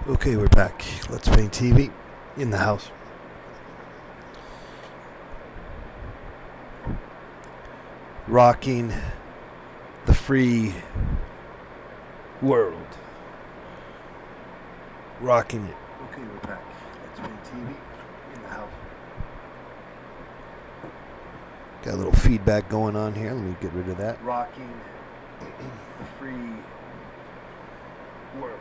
Okay, we're back. Let's Paint TV in the house. Rocking the free world. Rocking it. Okay, we're back. Let's Paint TV in the house. Got a little feedback going on here. Let me get rid of that. Rocking the free world.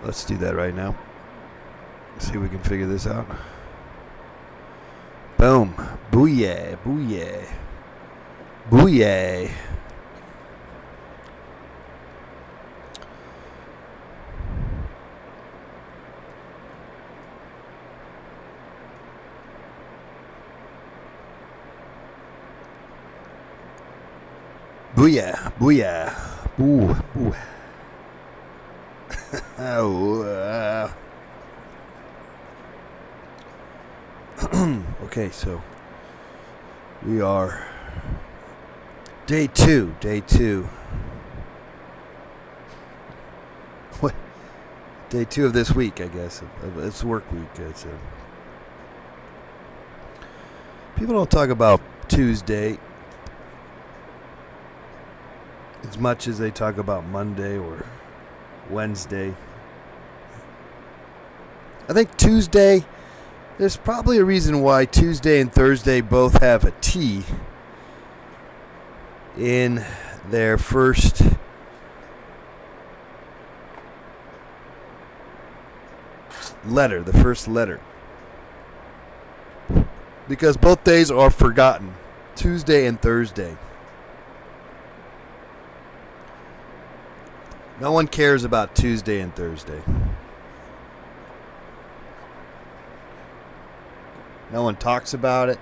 Let's do that right now. See if we can figure this out. Boom. Booyah. Booyah. Booyah. Booyah. Booyah. Boo. Boo. Okay, so we are day two. What? Day 2 of this week, I guess. It's work week. People don't talk about Tuesday as much as they talk about Monday or Wednesday. I think Tuesday, there's probably a reason why Tuesday and Thursday both have a T in their first letter, the first letter. Because both days are forgotten, Tuesday and Thursday. No one cares about Tuesday and Thursday. No one talks about it.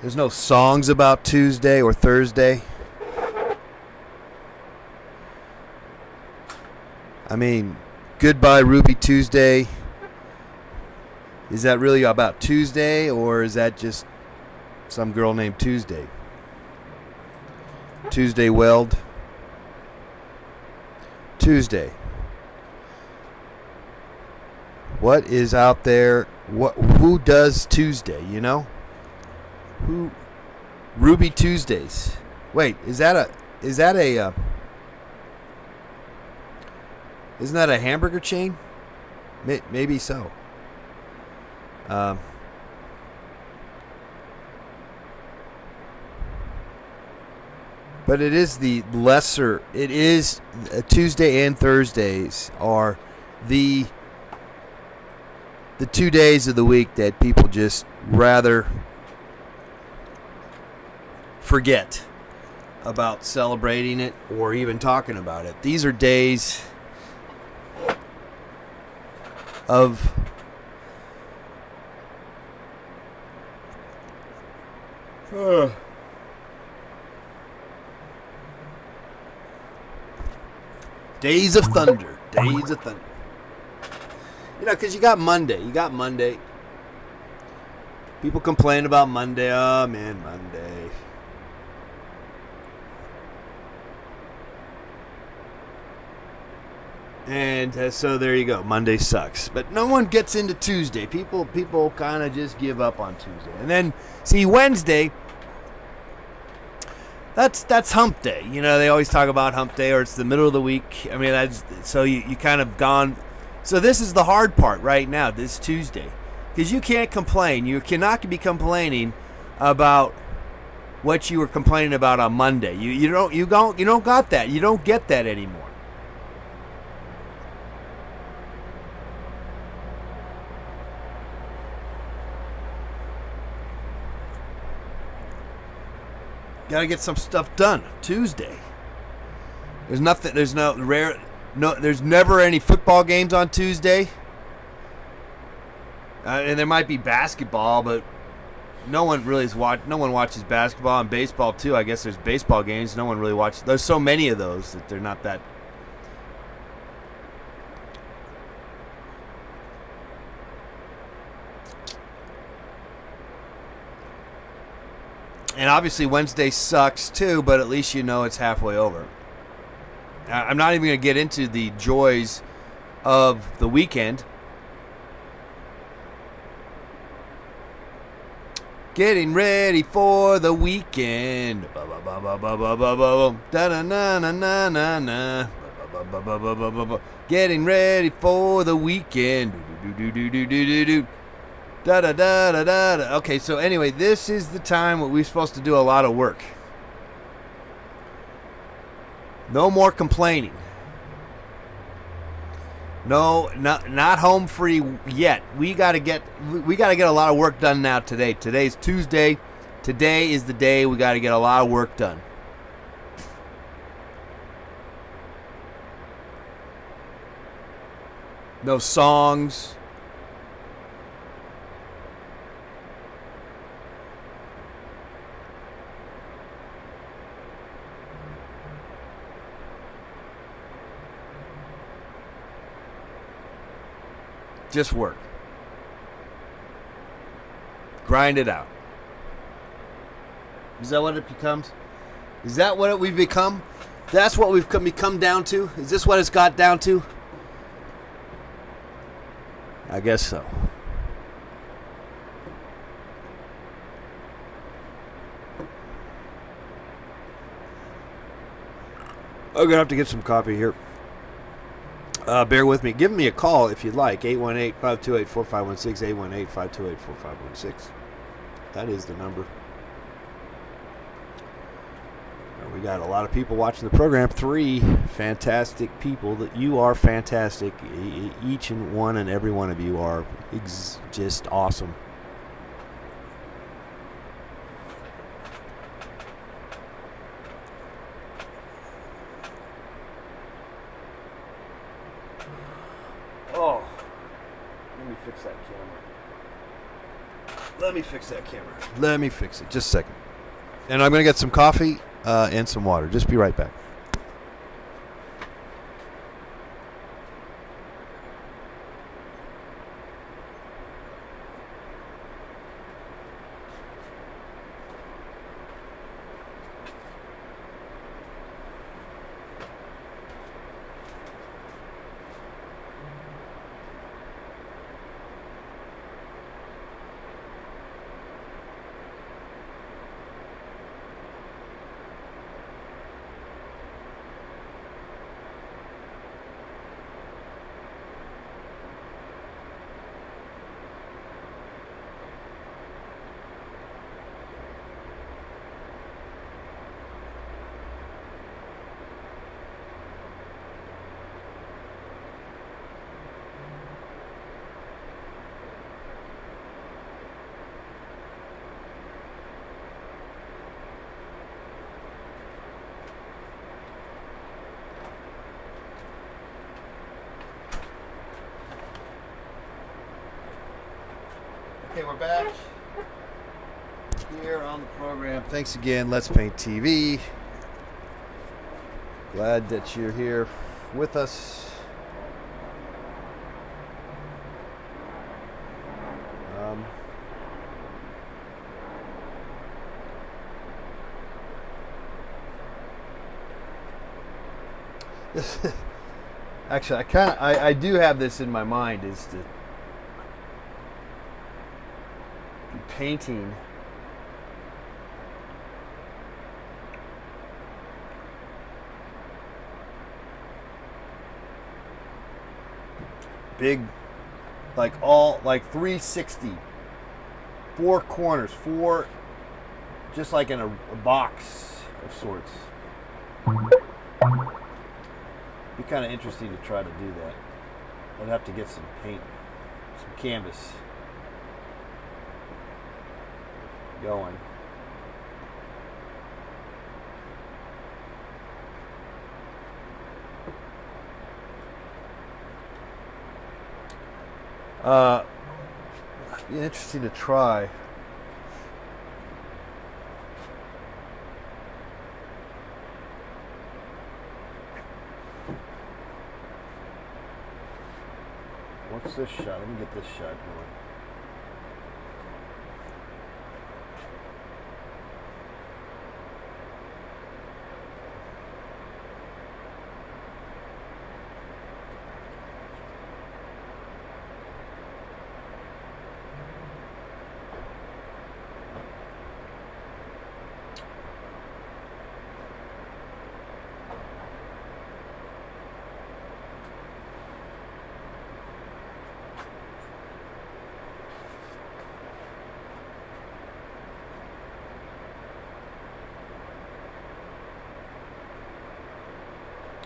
There's no songs about Tuesday or Thursday. I mean, Goodbye Ruby Tuesday. Is that really about Tuesday, or is that just some girl named Tuesday? Tuesday Weld. Tuesday. What is out there? Who does Tuesday, you know? Who? Ruby Tuesdays. Wait, isn't that a hamburger chain? Maybe so. But it is the lesser. It is Tuesday and Thursdays are the 2 days of the week that people just rather forget about celebrating it or even talking about it. These are days of days of thunder. Days of thunder. You know, because you got Monday. People complain about Monday. Oh, man, Monday. And so there you go. Monday sucks. But no one gets into Tuesday. People kind of just give up on Tuesday. And then, see, Wednesday, that's hump day. You know, they always talk about hump day, or it's the middle of the week. I mean, that's so you kind of gone. So this is the hard part right now, this Tuesday. Because you can't complain. You cannot be complaining about what you were complaining about on Monday. You don't got that. You don't get that anymore. Got to get some stuff done Tuesday. There's nothing. There's there's never any football games on Tuesday. And there might be basketball, but no one watches basketball, and baseball too. I guess there's baseball games. No one really watches. There's so many of those that they're not that. And obviously Wednesday sucks too, but at least you know it's halfway over. I'm not even going to get into the joys of the weekend. Getting ready for the weekend. Getting ready for the weekend. Okay, so anyway, this is the time where we're supposed to do a lot of work. No more complaining. No, not home free yet. We gotta get a lot of work done now today. Today's Tuesday. Today is the day we gotta get a lot of work done. No songs. Just work. Grind it out. Is that what it becomes? Is that what we've become? That's what we've become down to? Is this what it's got down to? I guess so. I'm going to have to get some coffee here. Bear with me. Give me a call if you'd like. 818-528-4516. 818-528-4516. That is the number. We got a lot of people watching the program. 3 fantastic people. That you are fantastic. Each and one and every one of you are just awesome. Oh, let me fix that camera. Let me fix it. Just a second. And I'm going to get some coffee and some water. Just be right back. Okay, we're back here on the program. Thanks again, Let's Paint TV. Glad that you're here with us. Actually, I do have this in my mind, is to be painting big, like 360, four corners, just like in a box of sorts. Be kind of interesting to try to do that. I'd have to get some paint, some canvas going. Be interesting to try. What's this shot? Let me get this shot going.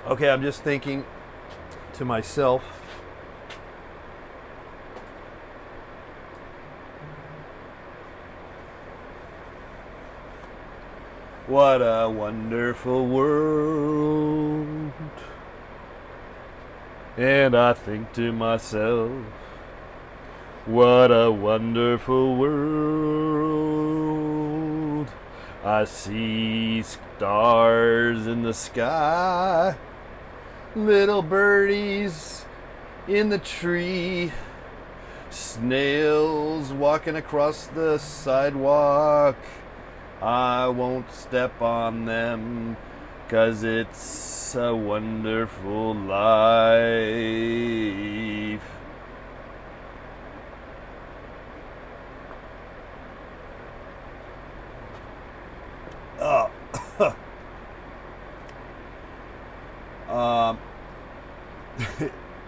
Okay, I'm just thinking to myself, what a wonderful world. And I think to myself, what a wonderful world. I see stars in the sky, little birdies in the tree, snails walking across the sidewalk. I won't step on them, 'cause it's a wonderful life.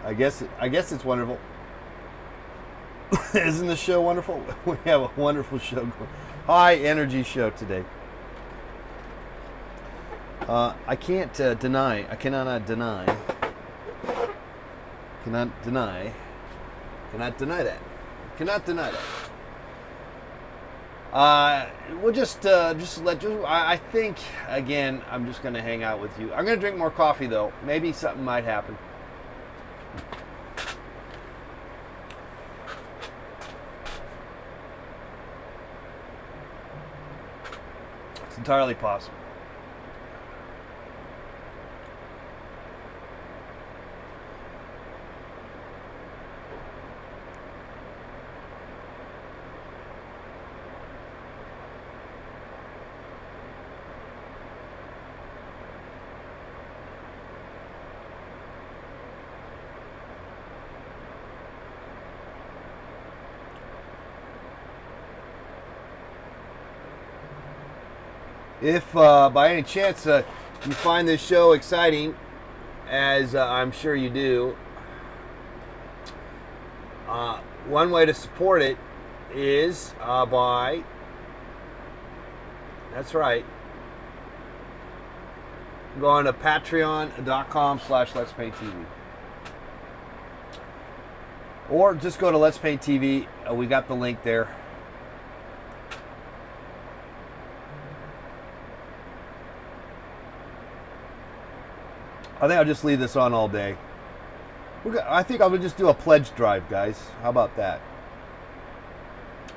I guess it's wonderful. Isn't the show wonderful? We have a wonderful show going. High energy show today. I can't deny. I cannot deny. Cannot deny. Cannot deny that. Cannot deny that. We'll just I think, again, I'm just going to hang out with you. I'm going to drink more coffee, though. Maybe something might happen. It's entirely possible. If by any chance you find this show exciting, as I'm sure you do, one way to support it is by, that's right, going to patreon.com/letspainttv. Or just go to Let's Paint TV. We got the link there. I think I'll just leave this on all day. I think I'll just do a pledge drive, guys. How about that?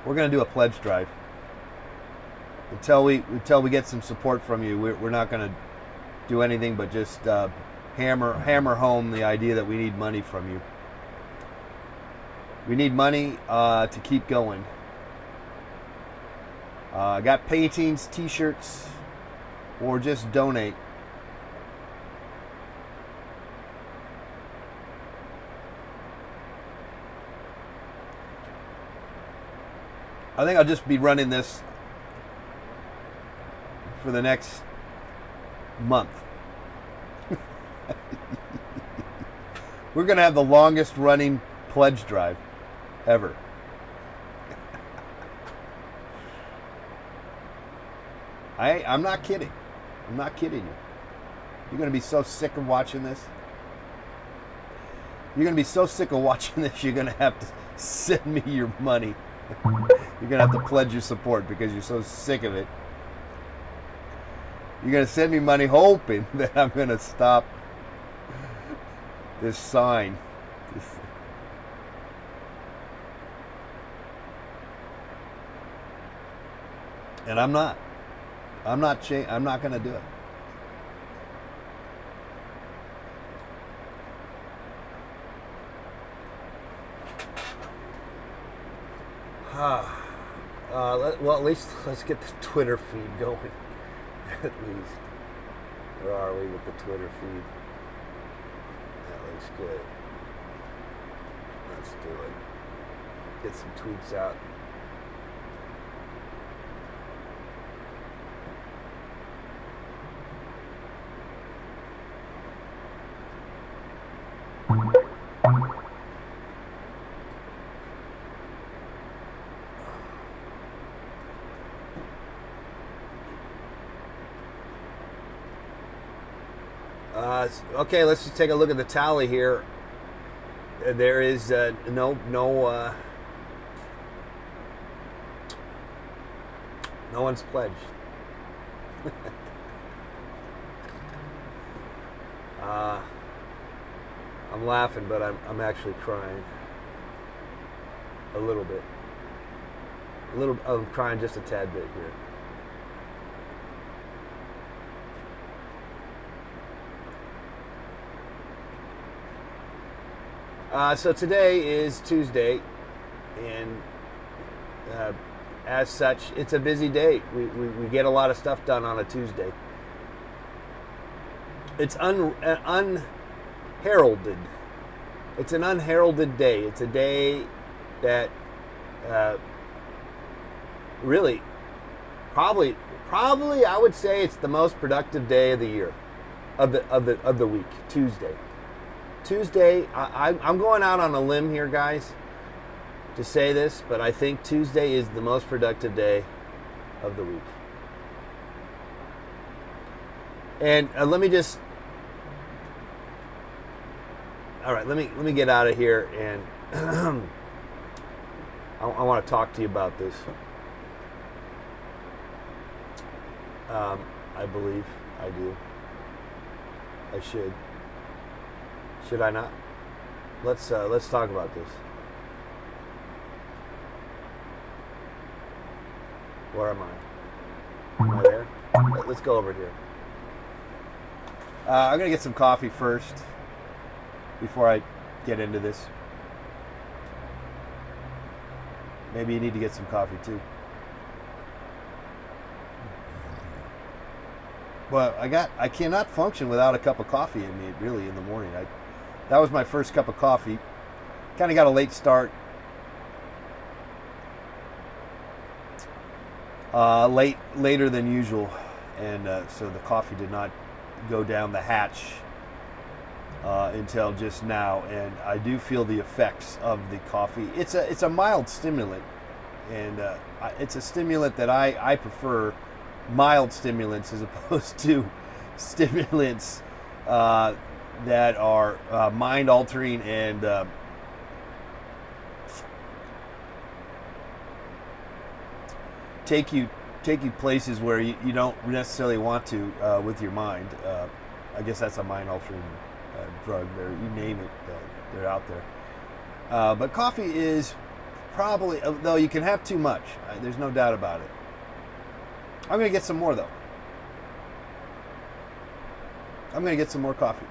we're going to do a pledge drive. Until we get some support from you, we're not going to do anything but just hammer home the idea that we need money from you. We need money to keep going. I got paintings, t-shirts, or just donate. I think I'll just be running this for the next month. We're going to have the longest running pledge drive ever. I'm not kidding. I'm not kidding you. You're going to be so sick of watching this. You're going to be so sick of watching this, you're going to have to send me your money. You're going to have to pledge your support because you're so sick of it. You're going to send me money hoping that I'm going to stop this sign. And I'm not. I'm not going to do it. Well, at least let's get the Twitter feed going. At least. Where are we with the Twitter feed? That looks good. Let's do it. Get some tweets out. Okay, let's just take a look at the tally here. There is no one's pledged. I'm laughing, but I'm actually crying a little bit. I'm crying just a tad bit here. So today is Tuesday, and as such, it's a busy day. We get a lot of stuff done on a Tuesday. It's unheralded. It's an unheralded day. It's a day that really, probably, I would say it's the most productive day of the year, of the week. Tuesday, I'm going out on a limb here, guys, to say this, but I think Tuesday is the most productive day of the week. And let me just, all right, let me get out of here, and I want to talk to you about this. I believe I do. I should. Should I not? Let's talk about this. Where am I? Am I there? Let's go over here. I'm gonna get some coffee first before I get into this. Maybe you need to get some coffee too. But I cannot function without a cup of coffee in me, really, in the morning. That was my first cup of coffee. Kind of got a late start. Later than usual, and so the coffee did not go down the hatch until just now, and I do feel the effects of the coffee. It's a mild stimulant, and it's a stimulant that I prefer. Mild stimulants as opposed to stimulants that are mind altering and take you places where you don't necessarily want to with your mind. I guess that's a mind altering drug. There, you name it, they're out there. But coffee is probably, though you can have too much. There's no doubt about it. I'm going to get some more, though. I'm going to get some more coffee.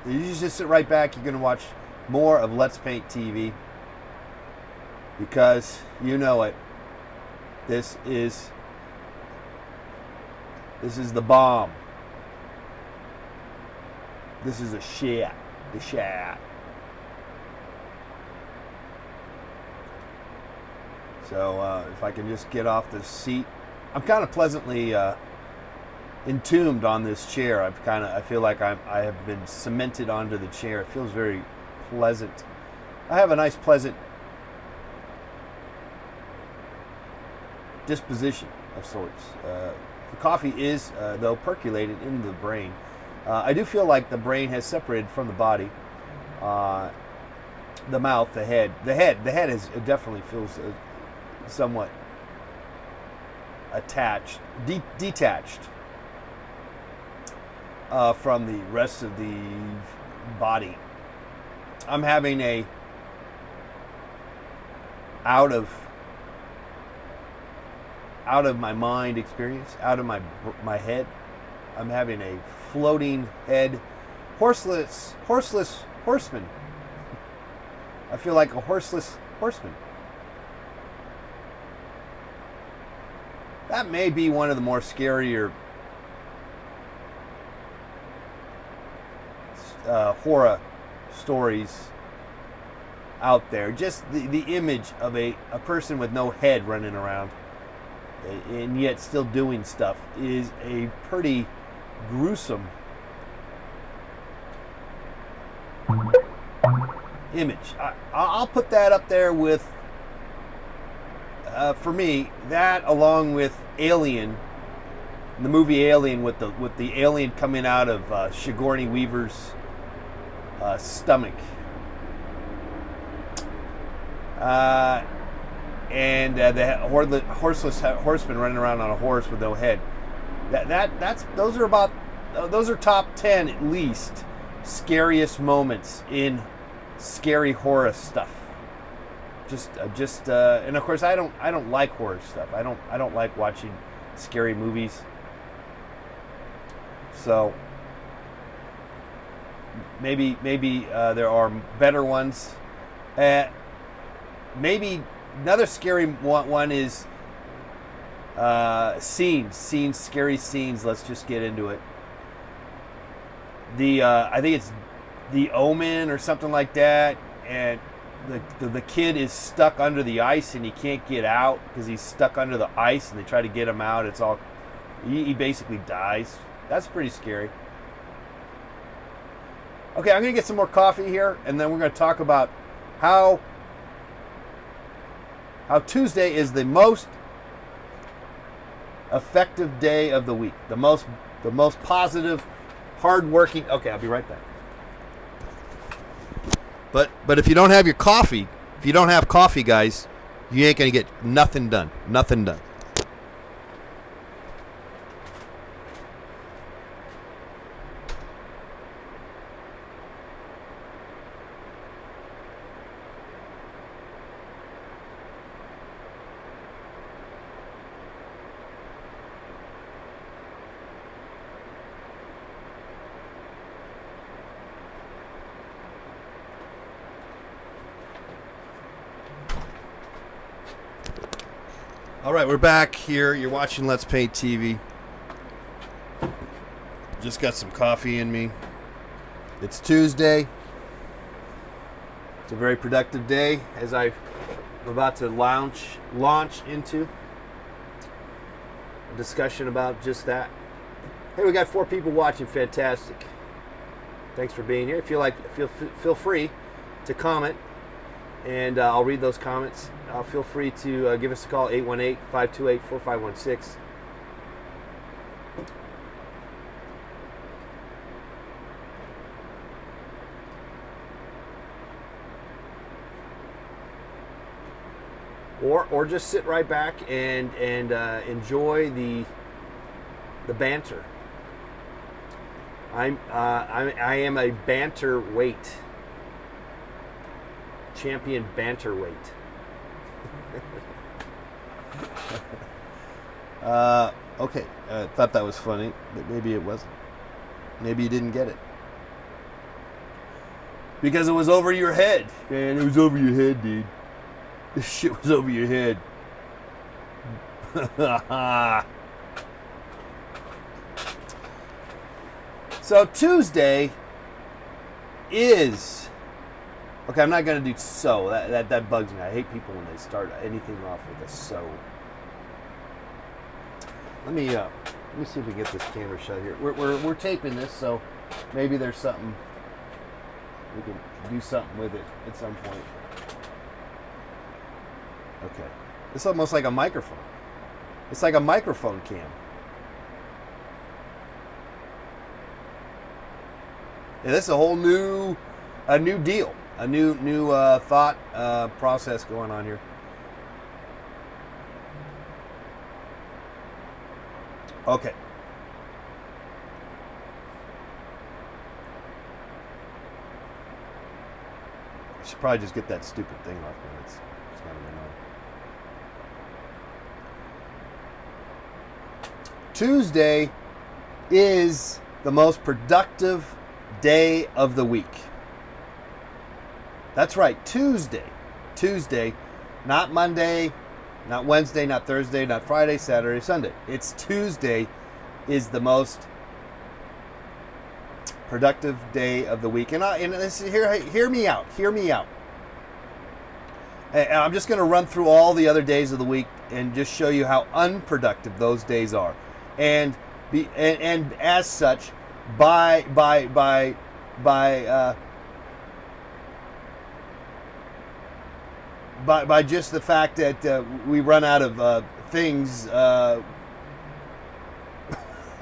You just sit right back. You're going to watch more of Let's Paint TV. Because you know it. This is the bomb. This is a shit. The shit. So if I can just get off this seat, I'm kind of pleasantly entombed on this chair. I feel like I have been cemented onto the chair. It feels very pleasant. I have a nice, pleasant disposition of sorts. The coffee is, though, percolated into the brain. I do feel like the brain has separated from the body. The mouth, the head. The head is, it definitely feels somewhat detached from the rest of the body. I'm having a out of my mind experience, out of my head. I'm having a floating head, horseless horseman. I feel like a horseless horseman. That may be one of the more scarier horror stories out there. Just the image of a person with no head running around and yet still doing stuff is a pretty gruesome image. I'll put that up there with, for me, that along with Alien, the movie Alien, with the alien coming out of Sigourney Weaver's stomach, and the horseless horseman running around on a horse with no head. Those are top 10 at least scariest moments in scary horror stuff. And of course I don't like horror stuff. I don't like watching scary movies. So maybe there are better ones. Maybe another scary one is scary scenes. Let's just get into it. I think it's The Omen or something like that, and the kid is stuck under the ice and he can't get out because he's stuck under the ice, and they try to get him out. He basically dies. That's pretty scary. Okay, I'm gonna get some more coffee here, and then we're gonna talk about how Tuesday is the most effective day of the week, the most positive, hard-working. Okay, I'll be right back. But if you don't have your coffee, if you don't have coffee, guys, you ain't gonna get nothing done. Nothing done. All right, we're back here. You're watching Let's Paint TV. Just got some coffee in me. It's Tuesday. It's a very productive day as I'm about to launch into a discussion about just that. Hey, we got 4 people watching. Fantastic. Thanks for being here. Feel free to comment, and I'll read those comments. Feel free to give us a call, 818-528-4516. Or just sit right back and enjoy the banter. I am a banter weight champion, banter weight. Okay, I thought that was funny, but maybe it wasn't. Maybe you didn't get it. Because it was over your head. Man, it was over your head, dude. This shit was over your head. So Tuesday is... Okay, I'm not going to do so. That bugs me. I hate people when they start anything off with a so. Let me see if we can get this camera shut here. We're taping this, so maybe there's something we can do something with it at some point. Okay, it's almost like a microphone. It's like a microphone cam. Yeah, this is a whole new deal, a new thought process going on here. Okay. I should probably just get that stupid thing off me. It's kind of annoying. Tuesday is the most productive day of the week. That's right, Tuesday. Tuesday, not Monday, not Wednesday, not Thursday, not Friday, Saturday, Sunday. It's Tuesday is the most productive day of the week. And hear me out. Hear me out. And I'm just going to run through all the other days of the week and just show you how unproductive those days are. And as such, by just the fact that we run out of things. I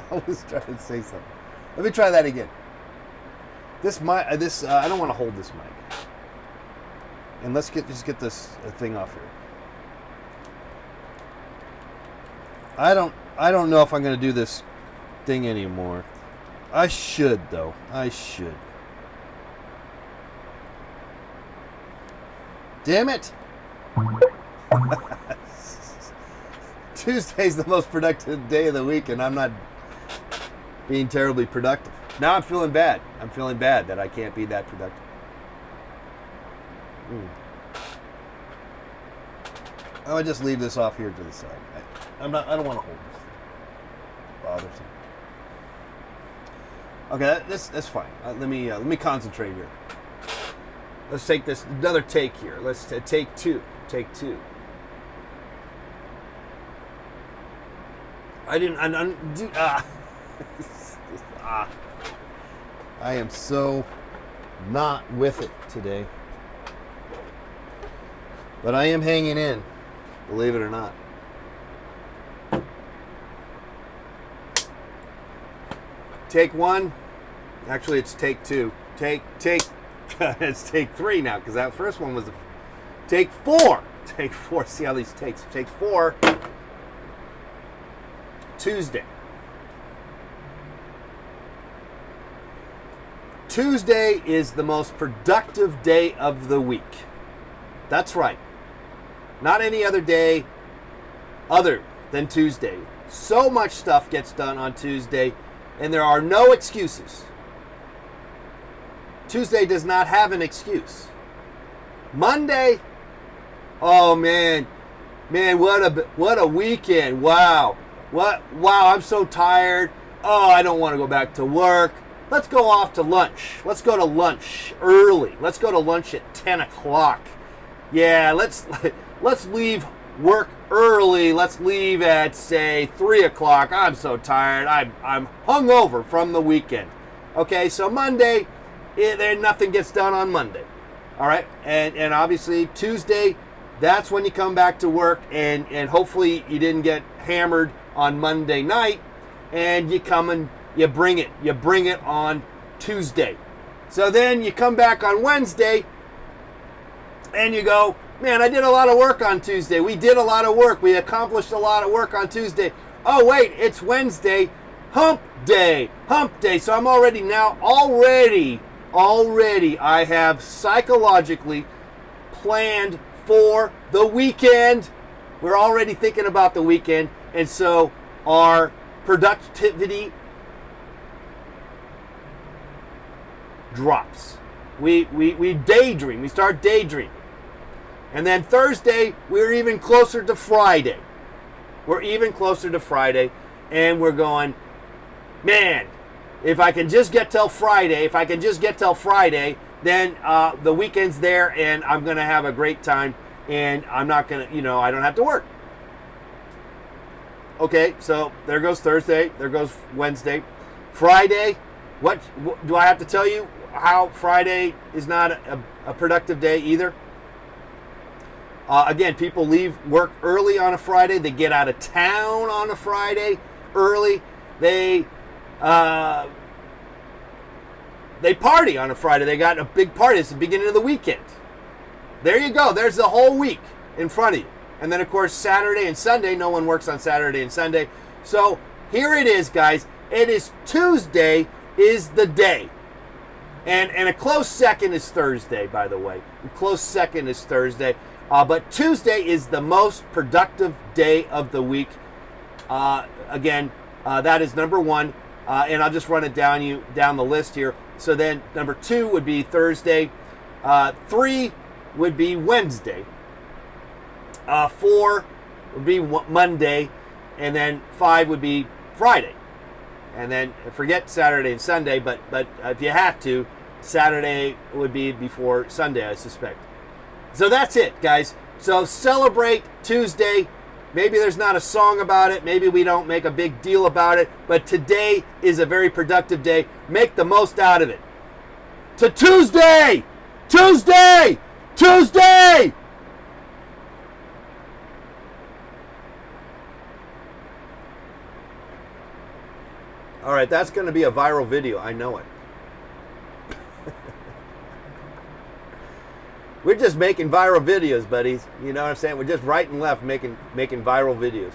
was trying to say something. Let me try that again. I don't want to hold this mic. And let's just get this thing off here. I don't know if I'm going to do this thing anymore. I should though. I should. Damn it. Tuesday's the most productive day of the week, and I'm not being terribly productive. Now I'm feeling bad. I'm feeling bad that I can't be that productive. I would just leave this off here to the side. I don't want to hold this. Bothersome. Okay, that's fine. Let me concentrate here. Let's take this another take here. Let's take two. Take two. I am so not with it today. But I am hanging in, believe it or not. Take one. Actually, it's take two. Take. It's take three now, because that first one was take four. Take four. See how these takes. Take four. Tuesday. Tuesday is the most productive day of the week. That's right. Not any other day other than Tuesday. So much stuff gets done on Tuesday, and there are no excuses. Tuesday does not have an excuse. Monday, oh man, what a weekend! Wow, I'm so tired. Oh, I don't want to go back to work. Let's go off to lunch. Let's go to lunch early. Let's go to lunch at 10 o'clock. Yeah, let's leave work early. Let's leave at, say, 3 o'clock. I'm so tired. I'm hungover from the weekend. Okay, so Monday, nothing gets done on Monday. All right, and obviously Tuesday, that's when you come back to work, and hopefully you didn't get hammered on Monday night, and you come and you bring it on Tuesday. So then you come back on Wednesday, and you go, man, I did a lot of work on Tuesday. We did a lot of work. We accomplished a lot of work on Tuesday. Oh, wait, it's Wednesday. Hump day. So I'm already I have psychologically planned for the weekend. We're already thinking about the weekend, and so our productivity drops. We daydream. We start daydreaming. And then Thursday, we're even closer to Friday. We're even closer to Friday, and we're going, man, if I can just get till Friday, then the weekend's there, and I'm going to have a great time, and I'm not going to, I don't have to work. Okay, so there goes Thursday, there goes Wednesday. Friday, what do I have to tell you how Friday is not a productive day either? Again, people leave work early on a Friday. They get out of town on a Friday early. They party on a Friday. They got a big party. It's the beginning of the weekend. There you go. There's the whole week in front of you. And then, of course, Saturday and Sunday. No one works on Saturday and Sunday. So here it is, guys. It is Tuesday is the day. And a close second is Thursday, by the way. A close second is Thursday. But Tuesday is the most productive day of the week. Again, that is number one. And I'll just run it down the list here. So then number 2 would be Thursday. 3 would be Wednesday. 4 would be Monday. And then 5 would be Friday. And then forget Saturday and Sunday, but if you have to, Saturday would be before Sunday, I suspect. So that's it, guys. So celebrate Tuesday. Maybe there's not a song about it. Maybe we don't make a big deal about it. But today is a very productive day. Make the most out of it. To Tuesday! Tuesday! Tuesday! All right, that's going to be a viral video. I know it. We're just making viral videos, buddies. You know what I'm saying? We're just right and left making viral videos.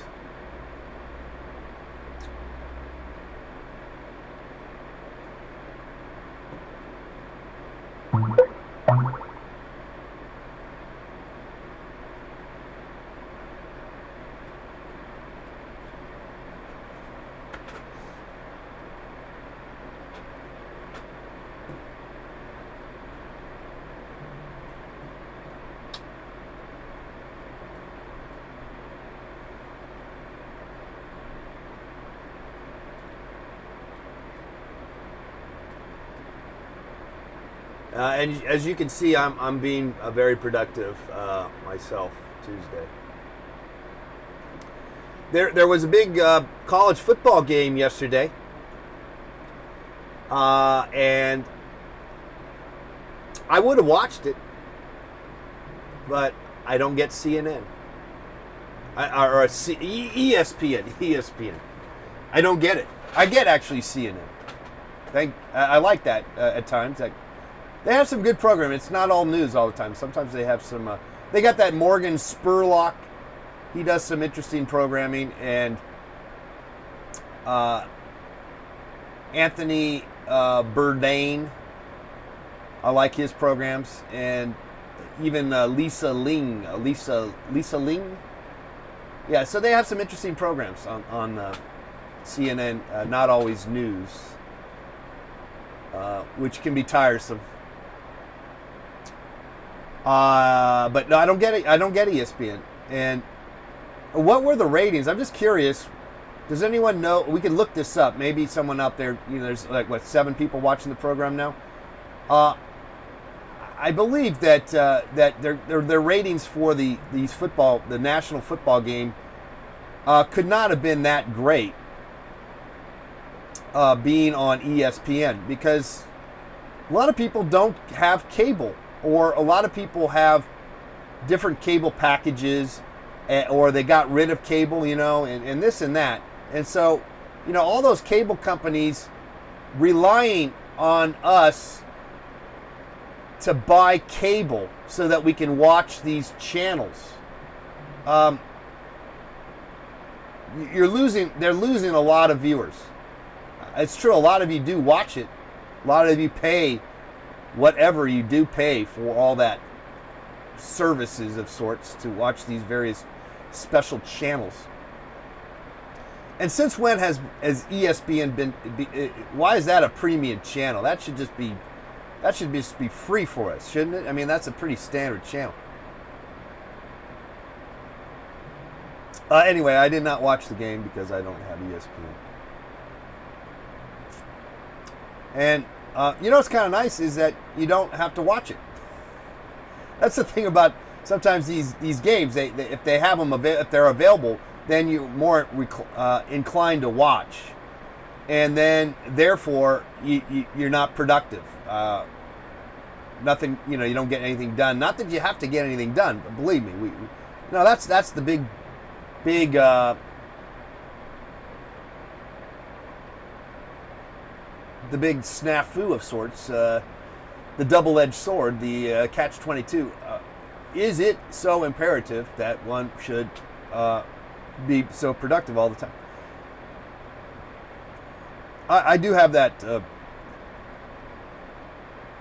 And as you can see, I'm being very productive myself Tuesday. There was a big college football game yesterday, and I would have watched it, but I don't get CNN or ESPN. ESPN. I don't get it. I get actually CNN. I like that at times. They have some good programming. It's not all news all the time. Sometimes they have some. They got that Morgan Spurlock. He does some interesting programming, and Anthony Bourdain. I like his programs, and even Lisa Ling. Yeah, so they have some interesting programs on CNN. Not always news, which can be tiresome. But no, I don't get it. I don't get ESPN. And what were the ratings? I'm just curious. Does anyone know? We can look this up. Maybe someone out there. There's like 7 people watching the program now. I believe that their ratings for the national football game, could not have been that great. Being on ESPN, because a lot of people don't have cable. Or a lot of people have different cable packages, or they got rid of cable, and this and that. And so, all those cable companies relying on us to buy cable so that we can watch these channels. They're losing a lot of viewers. It's true, a lot of you do watch it. A lot of you pay whatever you do pay for all that services of sorts to watch these various special channels. And since when has ESPN been? Why is that a premium channel? That should just be free for us, shouldn't it? I mean, that's a pretty standard channel. Anyway, I did not watch the game because I don't have ESPN. And what's kind of nice is that you don't have to watch it. That's the thing about sometimes these games. If they have them if they're available, then you're more inclined to watch, and then therefore you're not productive. Nothing, you don't get anything done. Not that you have to get anything done, but believe me, that's the big the big snafu of sorts, the double-edged sword, the catch-22. Is it so imperative that one should be so productive all the time? I do have that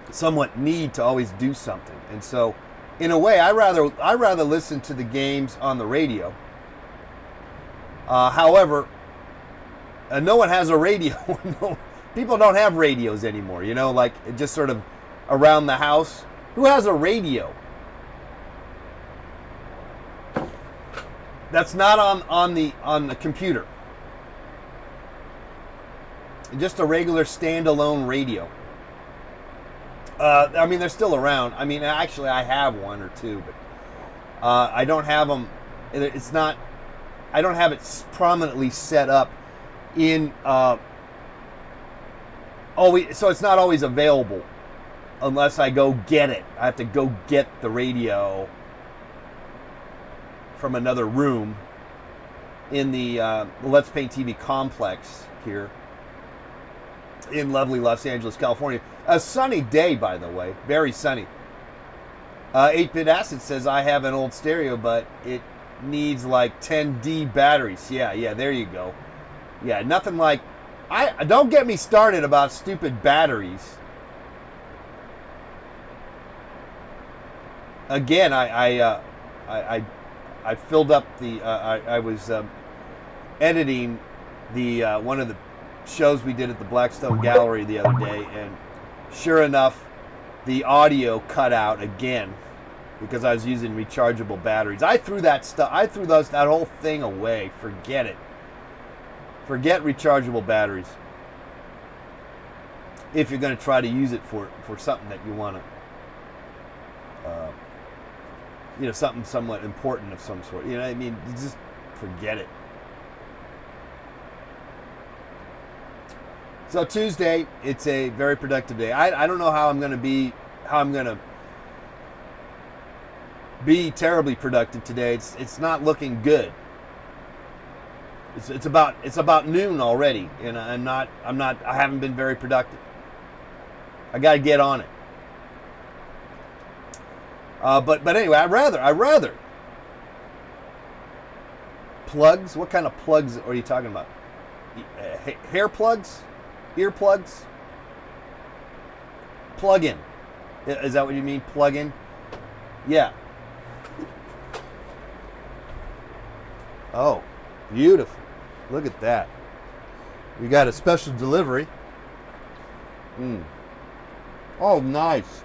somewhat need to always do something, and so in a way, I rather listen to the games on the radio. However, no one has a radio. No, people don't have radios anymore. Like just sort of around the house. Who has a radio? That's not on the computer. Just a regular standalone radio. I mean, they're still around. I mean, actually, I have one or two, but I don't have them. It's not. I don't have it prominently set up in. So it's not always available unless I go get it. I have to go get the radio from another room in the Let's Paint TV complex here in lovely Los Angeles, California. A sunny day, by the way. Very sunny. 8-Bit Acid says, I have an old stereo, but it needs like 10D batteries. Yeah, there you go. Yeah, nothing like... Don't get me started about stupid batteries. Again, I filled up the... I was editing the one of the shows we did at the Blackstone Gallery the other day, and sure enough, the audio cut out again because I was using rechargeable batteries. I threw that whole thing away. Forget it. Forget rechargeable batteries. If you're going to try to use it for something that you want to, something somewhat important of some sort. I mean, just forget it. So Tuesday, it's a very productive day. I don't know how I'm going to be terribly productive today. It's not looking good. It's about noon already, and I haven't been very productive. I got to get on it. But anyway, I rather plugs. What kind of plugs are you talking about? Hair plugs? Earplugs? Plug in. Is that what you mean? Plug in? Yeah. Oh, beautiful. Look at that. We got a special delivery. Oh, nice.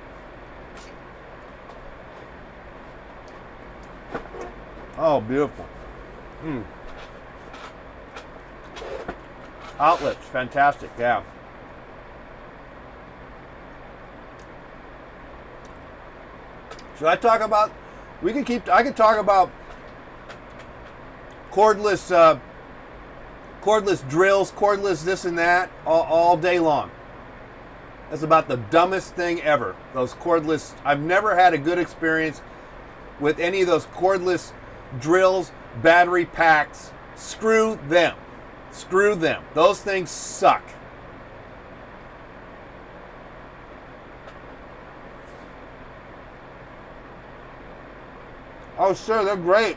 Oh, beautiful. Outlets, fantastic, yeah. Should I talk about, I could talk about cordless drills, cordless this and that, all day long. That's about the dumbest thing ever. Those cordless, I've never had a good experience with any of those cordless drills, battery packs. Screw them. Screw them. Those things suck. Oh, sure, they're great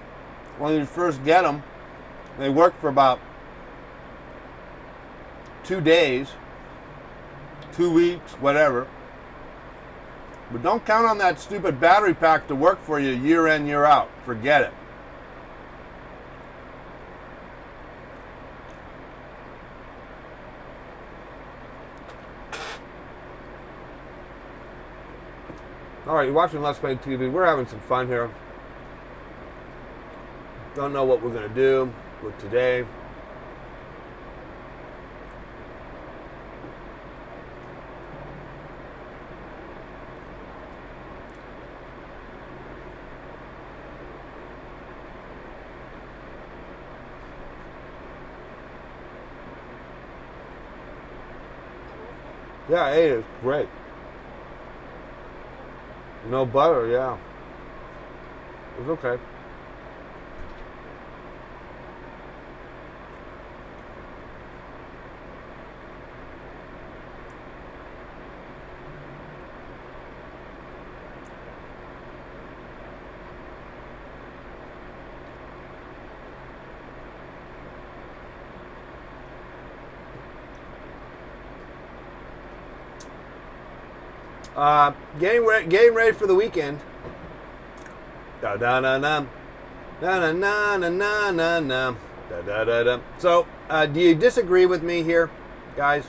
when you first get them. They work for about 2 days, 2 weeks, whatever. But don't count on that stupid battery pack to work for you year in, year out. Forget it. All right, you're watching Let's Play TV. We're having some fun here. Don't know what we're going to do with today. Yeah, I ate it. It's great. No butter, yeah. It was okay. Getting ready for the weekend. Da da da da da da da da da da da da da. So, do you disagree with me here, guys?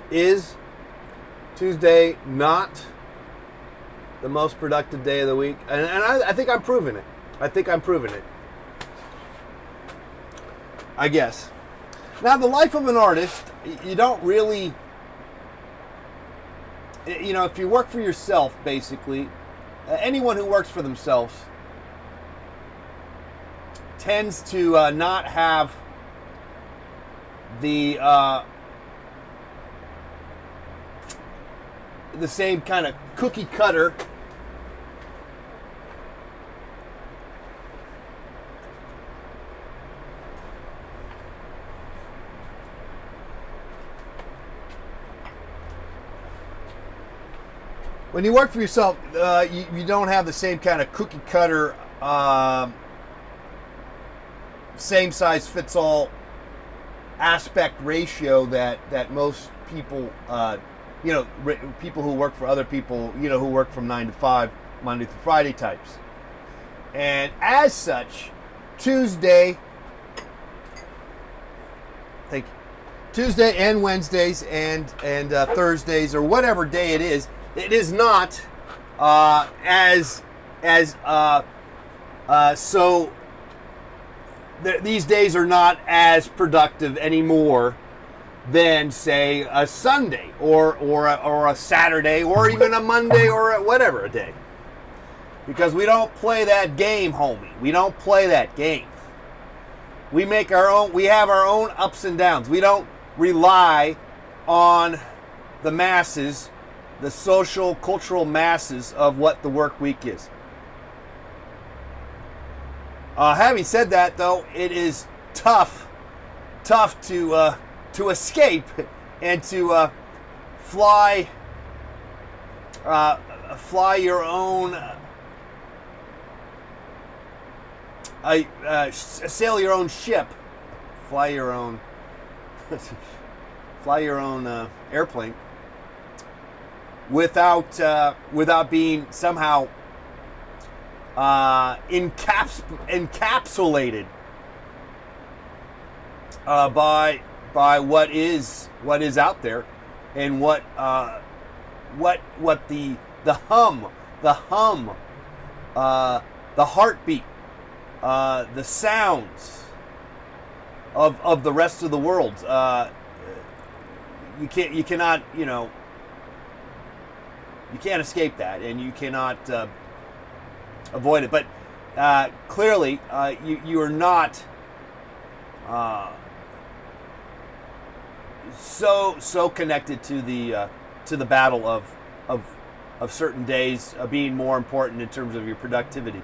Is Tuesday not the most productive day of the week? And I think I'm proving it. I guess. Now, the life of an artist, you don't really. You know, if you work for yourself, basically, anyone who works for themselves tends to not have the same kind of cookie cutter when you work for yourself, you don't have the same kind of cookie cutter, same size fits all aspect ratio that most people, people who work for other people, who work from 9 to 5, Monday through Friday types. And as such, Tuesday and Wednesdays and Thursdays or whatever day it is not so. These days are not as productive anymore than, say, a Sunday or a Saturday or even a Monday or whatever a day, because we don't play that game, homie. We don't play that game. We make our own. We have our own ups and downs. We don't rely on the masses, the social, cultural masses of what the work week is. Having said that, though, it is tough to escape and to fly your own, sail your own ship, fly your own airplane without being somehow encapsulated by what is out there, and what the hum, the heartbeat, the sounds of the rest of the world. You cannot you can't escape that, and you cannot avoid it. But clearly, you are not so connected to the battle of certain days being more important in terms of your productivity.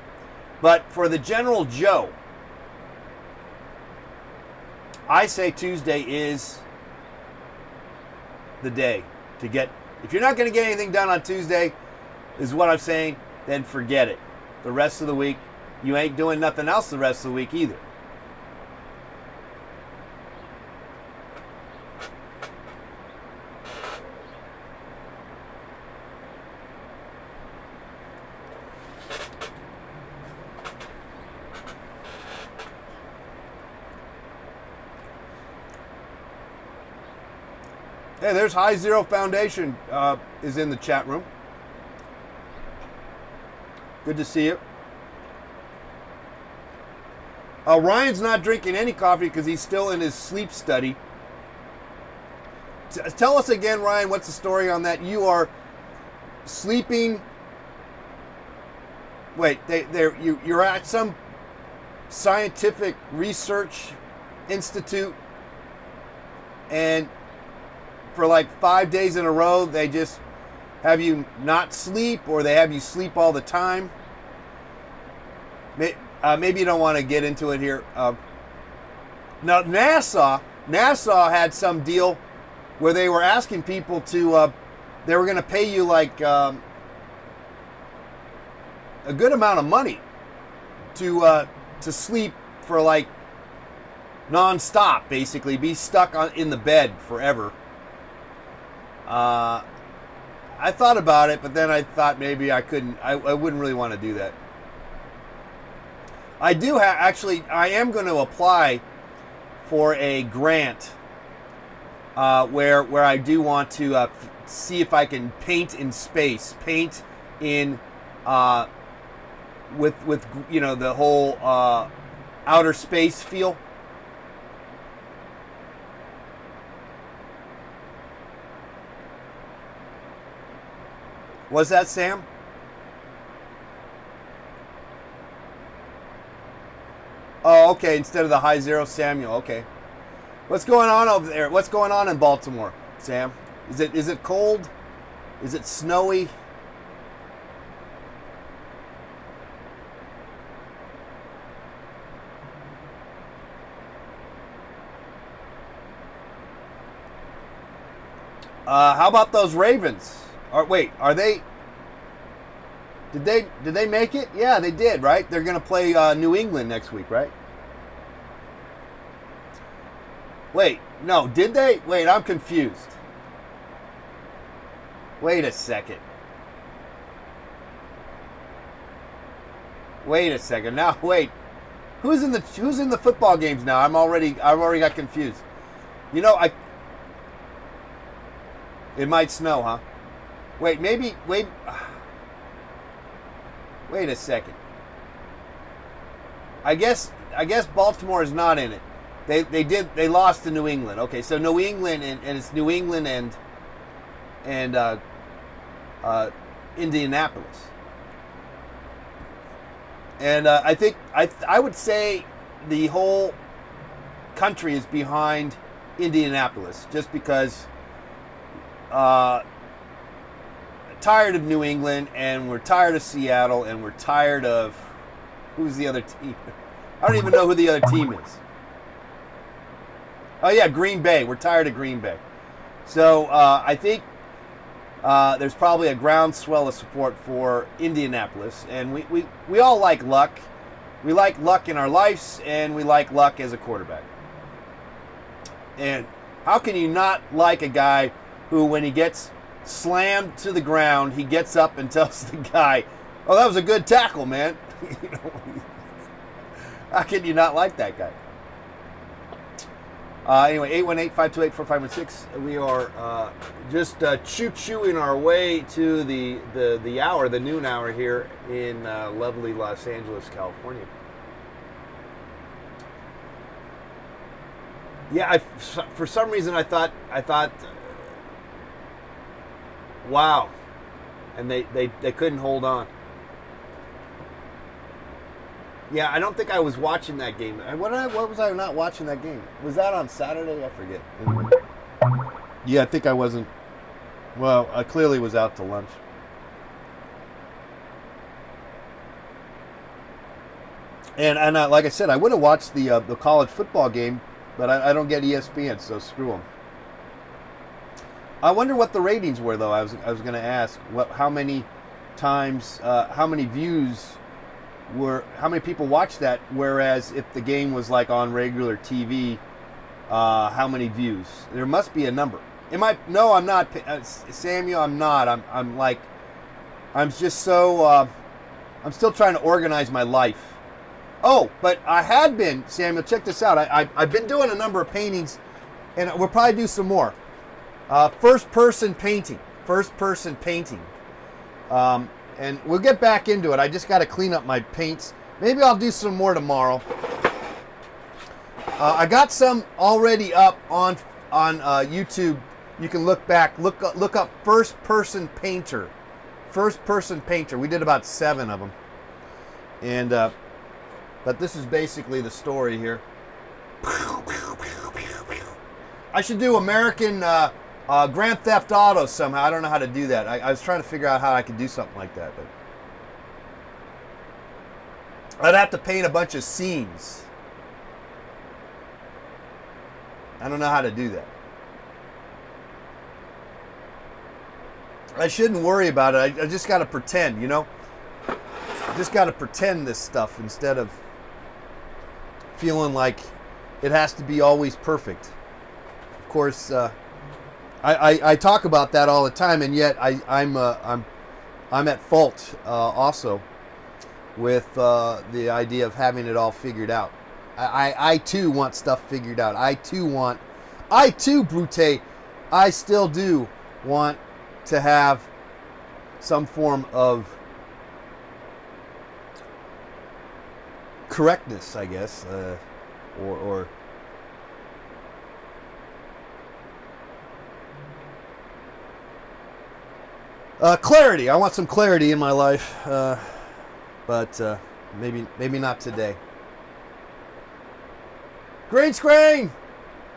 But for the general Joe, I say Tuesday is the day to get. If you're not going to get anything done on Tuesday, is what I'm saying, then forget it. The rest of the week, you ain't doing nothing else the rest of the week either. Hey, there's High Zero Foundation is in the chat room. Good to see you. Ryan's not drinking any coffee because he's still in his sleep study. Tell us again, Ryan, what's the story on that? You are sleeping. Wait, you're at some scientific research institute, and for like 5 days in a row, they just have you not sleep, or they have you sleep all the time. Maybe you don't want to get into it here. Now, NASA had some deal where they were asking people to, they were going to pay you like a good amount of money to sleep for like non-stop, basically, be stuck in the bed forever. I thought about it, but then I thought maybe I couldn't. I wouldn't really want to do that. I do actually. I am going to apply for a grant where I do want to see if I can paint in space, paint in with the whole outer space feel. Was that Sam? Oh, okay. Instead of the High Zero, Samuel. Okay. What's going on over there? What's going on in Baltimore, Sam? Is it cold? Is it snowy? How about those Ravens? Are they? Did they make it? Yeah, they did, right? They're going to play New England next week, right? Wait, no, did they? Wait, I'm confused. Wait a second. Now, wait. Who's in the football games now? I've already got confused. It might snow, huh? Wait a second. I guess Baltimore is not in it. They lost to New England. Okay, so New England and it's New England and Indianapolis. And I think I would say the whole country is behind Indianapolis just because tired of New England, and we're tired of Seattle, and we're tired of who's the other team? I don't even know who the other team is. Oh yeah, Green Bay. We're tired of Green Bay. So I think there's probably a groundswell of support for Indianapolis, and we all like luck. We like luck in our lives, and we like luck as a quarterback. And how can you not like a guy who, when he gets slammed to the ground, he gets up and tells the guy, "Oh, that was a good tackle, man." How can you not like that guy? Anyway, 818-528-4516. We are just choo-chooing our way to the hour, the noon hour here in lovely Los Angeles, California. Yeah, for some reason I thought. Wow. And they couldn't hold on. Yeah, I don't think I was watching that game. What was I not watching that game? Was that on Saturday? I forget. Yeah, I think I wasn't. Well, I clearly was out to lunch. And like I said, I would have watched the college football game, but I don't get ESPN, so screw them. I wonder what the ratings were, though. I was going to ask how many times, how many views how many people watched that? Whereas if the game was like on regular TV, how many views? There must be a number. No, I'm not, Samuel. I'm not. I'm just so. I'm still trying to organize my life. Oh, but I had been, Samuel. Check this out. I've been doing a number of paintings, and we'll probably do some more. First person painting. First person painting. And we'll get back into it. I just got to clean up my paints. Maybe I'll do some more tomorrow. I got some already up on YouTube. You can look back, look up first person painter. First person painter. We did about 7 of them. And but this is basically the story here. I should do American Grand Theft Auto somehow. I don't know how to do that. I was trying to figure out how I could do something like that, but I'd have to paint a bunch of scenes. I don't know how to do that. I shouldn't worry about it. I just got to pretend, you know? I just got to pretend this stuff instead of feeling like it has to be always perfect. Of course, I talk about that all the time, and yet I'm at fault also with the idea of having it all figured out. I too want stuff figured out. I too, Brute, I still do want to have some form of correctness, I guess, or clarity. I want some clarity in my life, but maybe not today. Green screen!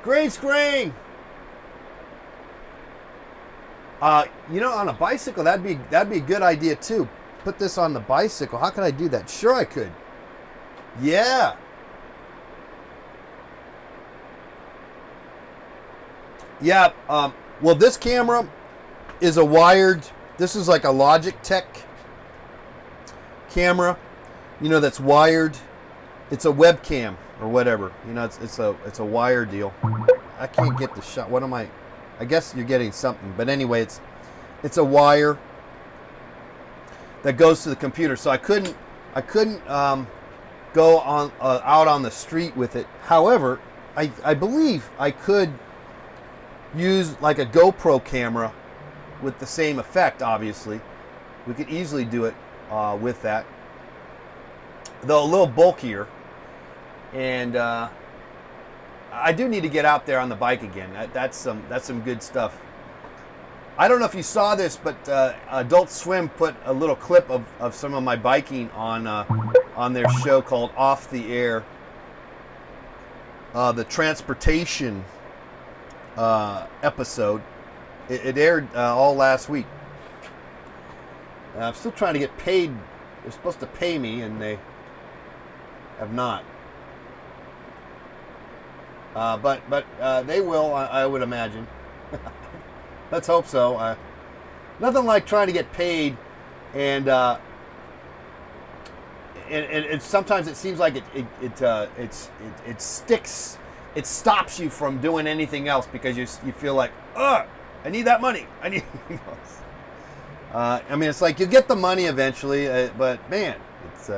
Green screen! You know, on a bicycle, that'd be a good idea too. Put this on the bicycle. How could I do that? Sure, I could. Yeah. Yeah. Well, this camera is a wired. This is like a Logitech camera. You know, that's wired. It's a webcam or whatever. You know, it's a wire deal. I can't get the shot. What am I? I guess you're getting something. But anyway, it's a wire that goes to the computer. So I couldn't go on out on the street with it. However, I believe I could use like a GoPro camera with the same effect. Obviously, we could easily do it with that, though a little bulkier. And I do need to get out there on the bike again. That's some good stuff. I don't know if you saw this, but Adult Swim put a little clip of some of my biking on their show called Off the Air. The transportation episode. It aired all last week. I'm still trying to get paid. They're supposed to pay me, and they have not. But they will, I would imagine. Let's hope so. Nothing like trying to get paid, and sometimes it seems like it sticks. It stops you from doing anything else because you feel like, I need that money. I need. I mean, it's like you get the money eventually, but man, it's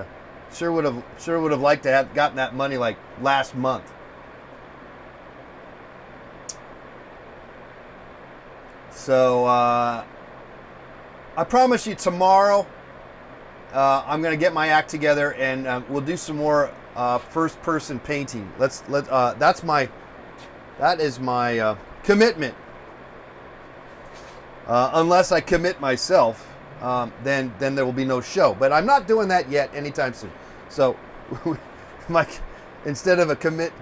sure would have liked to have gotten that money like last month. So I promise you tomorrow I'm going to get my act together and we'll do some more first-person painting. That is my commitment. Unless I commit myself, then there will be no show. But I'm not doing that yet anytime soon. So, Mike, instead of a commit,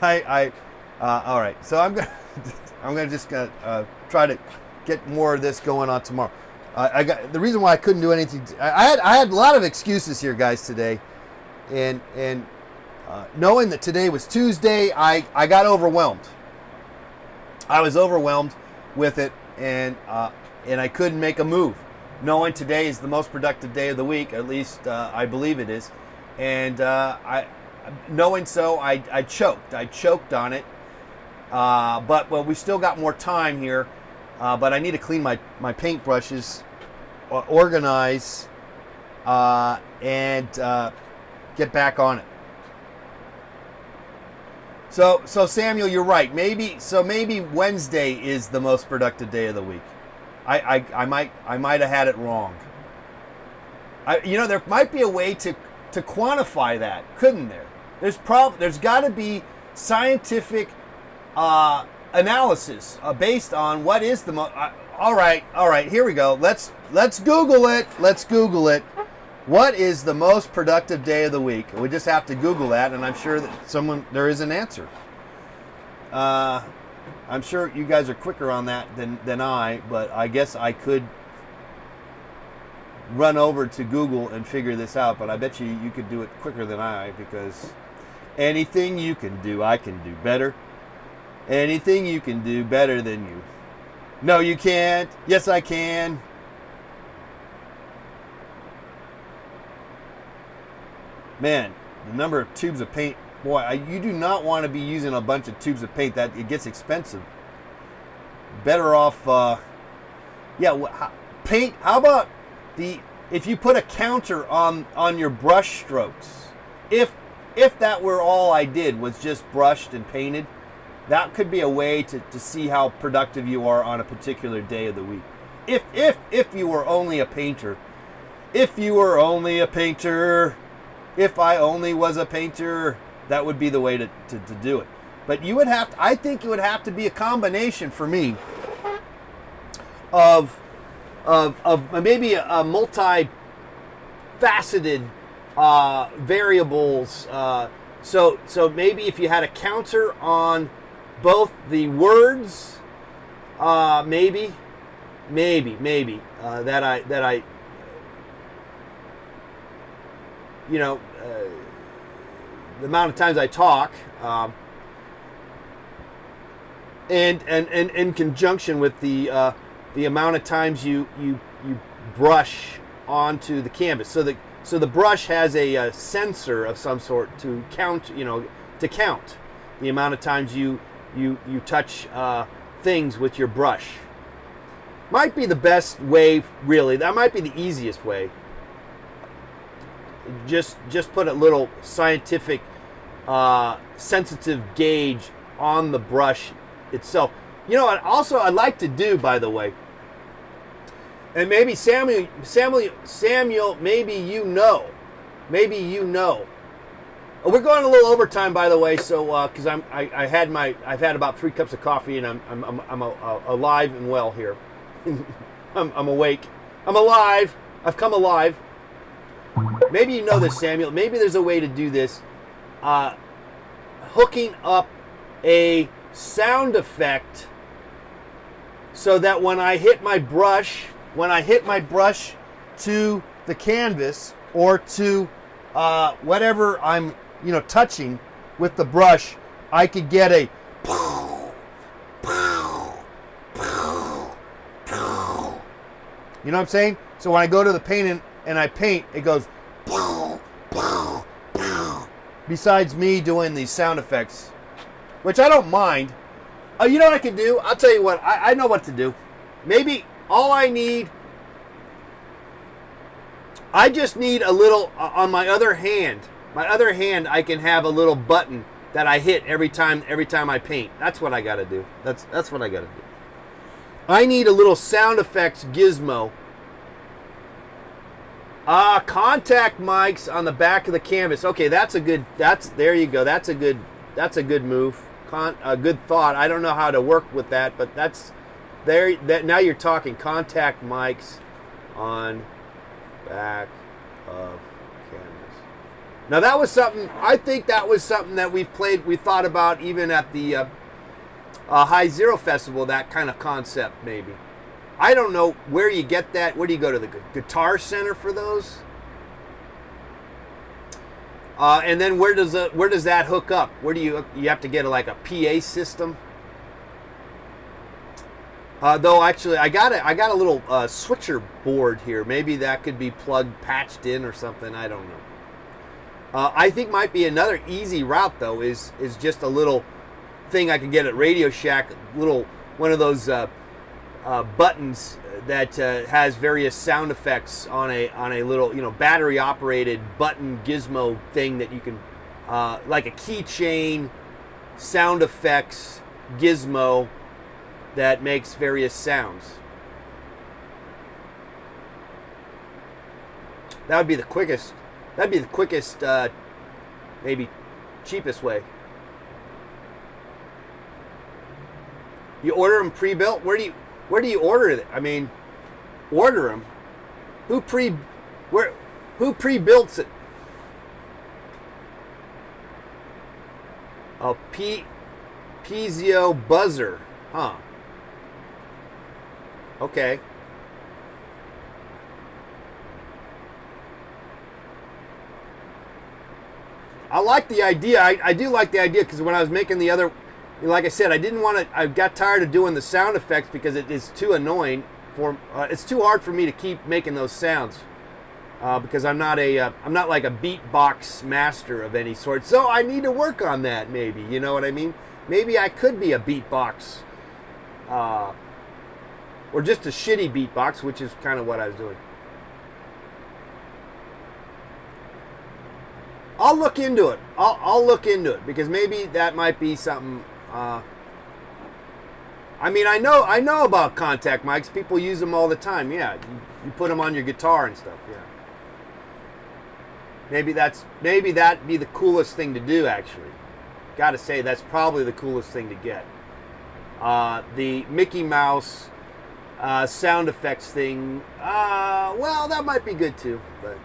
all right. So I'm gonna just try to get more of this going on tomorrow. The reason why I couldn't do anything. I had a lot of excuses here, guys, today, and knowing that today was Tuesday, I got overwhelmed. I was overwhelmed with it, and I couldn't make a move. Knowing today is the most productive day of the week, at least I believe it is, and knowing so, I choked. I choked on it. But we still got more time here. But I need to clean my paint brushes, organize, and get back on it. So Samuel, you're right. Maybe Wednesday is the most productive day of the week. I might have had it wrong. There might be a way to quantify that, couldn't there? There's got to be scientific analysis based on what is the most. All right. Here we go. Let's Google it. Let's Google it. What is the most productive day of the week? We just have to Google that, and I'm sure that there is an answer. I'm sure you guys are quicker on that than I, but I guess I could run over to Google and figure this out, but I bet you could do it quicker than I, because anything you can do, I can do better. Anything you can do better than you. No, you can't. Yes, I can. Man, the number of tubes of paint. Boy, you do not want to be using a bunch of tubes of paint. That it gets expensive. Better off, paint. How about if you put a counter on your brush strokes? If that were all I did was just brushed and painted, that could be a way to see how productive you are on a particular day of the week. If you were only a painter, if I only was a painter, that would be the way to do it. But I think it would have to be a combination for me of maybe a multi-faceted variables. So maybe if you had a counter on both the words, maybe that I the amount of times I talk, and in conjunction with the amount of times you brush onto the canvas. So the brush has a sensor of some sort to count the amount of times you touch things with your brush. Might be the best way, really. That might be the easiest way. Just put a little scientific sensitive gauge on the brush itself. Also I'd like to do, by the way, and maybe Samuel, maybe you know. Oh, we're going a little overtime, by the way. So because I've had about 3 cups of coffee, and I'm alive and well here. I'm awake. I'm alive. I've come alive. Maybe you know this, Samuel. Maybe there's a way to do this. Hooking up a sound effect so that when I hit my brush to the canvas or to whatever I'm touching with the brush, I could get a you know what I'm saying? So when I go to the paint and I paint, it goes besides me doing these sound effects, which I don't mind. You know what I can do? I'll tell you what, I know what to do. Maybe all I just need a little, on my other hand, I can have a little button that I hit every time I paint. That's what I got to do. That's what I got to do. I need a little sound effects gizmo. Contact mics on the back of the canvas. Okay, there you go. That's a good move. A good thought. I don't know how to work with that, but that's there. That now you're talking. Contact mics on back of canvas. Now that was something. I think that was something that we thought about even at the High Zero Festival. That kind of concept, maybe. I don't know where you get that. Where do you go to the Guitar Center for those? And then where does that hook up? Where do you have to get like a PA system? Though actually, I got a little switcher board here. Maybe that could be patched in or something. I don't know. I think might be another easy route though is just a little thing I can get at Radio Shack. One of those buttons that has various sound effects on a little battery operated button gizmo thing that you can like a keychain sound effects gizmo that makes various sounds. That would be the quickest. That'd be the quickest, maybe cheapest way. You order them pre-built. Where do you order it? I mean, order them. Who pre-builds it? Oh, Pizio buzzer, huh? Okay. I like the idea. I do like the idea because when I was making the other, like I said, I didn't want to. I got tired of doing the sound effects because it is too annoying. It's too hard for me to keep making those sounds because I'm not like a beatbox master of any sort. So I need to work on that. Maybe, you know what I mean? Maybe I could be a beatbox, or just a shitty beatbox, which is kind of what I was doing. I'll look into it. I'll look into it because maybe that might be something. I mean, I know about contact mics. People use them all the time. Yeah, you put them on your guitar and stuff. Yeah. Maybe that'd be the coolest thing to do. Actually, got to say that's probably the coolest thing to get. The Mickey Mouse sound effects thing. Well, that might be good too, but.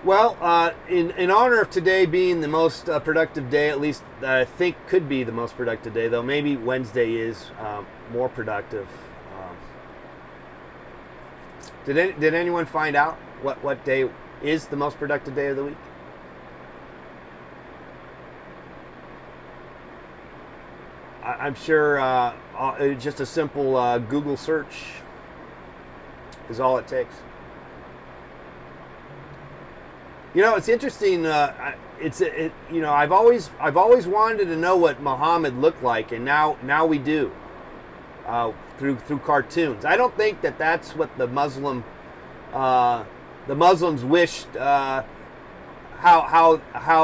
Well, in honor of today being the most productive day, at least I think could be the most productive day, though maybe Wednesday is more productive. Did anyone find out what day is the most productive day of the week? I'm sure just a simple Google search is all it takes. You know, it's interesting. I've always wanted to know what Muhammad looked like, and now we do through cartoons. I don't think that's what the Muslims wished how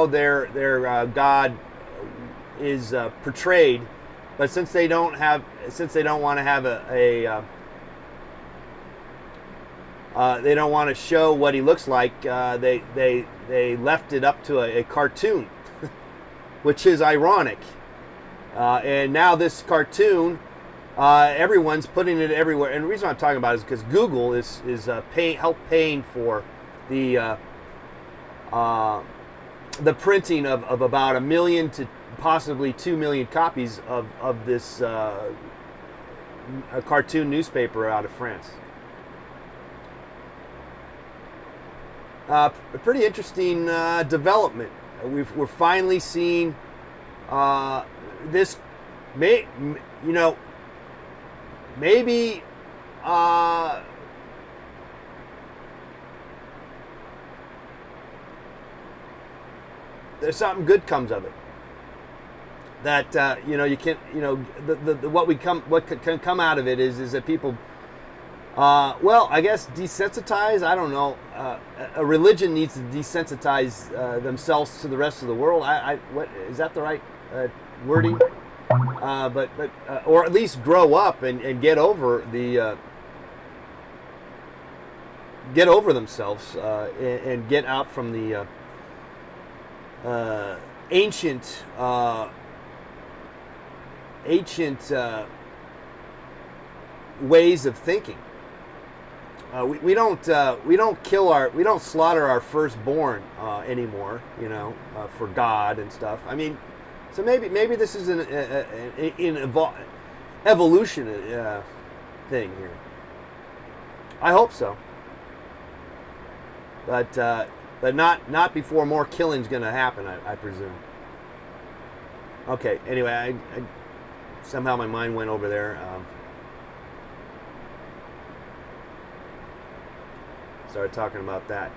their God is portrayed, but since they don't want to have they don't want to show what he looks like. They left it up to a cartoon, which is ironic. And now this cartoon, everyone's putting it everywhere. And the reason I'm talking about it is because Google is paying for the printing of about 1 million to possibly 2 million copies of this a cartoon newspaper out of France. A pretty interesting development. We're finally seeing this. Maybe there's something good comes of it. That you can what can come out of it is that people. Well, I guess desensitize. I don't know. A religion needs to desensitize themselves to the rest of the world. What is that the right wording? But or at least grow up and get over themselves and get out from the ancient ways of thinking. We don't slaughter our firstborn anymore, for God and stuff. I mean, so maybe this is an evolution thing here. I hope so, but not before more killing's going to happen. I presume. Okay. Anyway, I somehow my mind went over there. Started talking about that.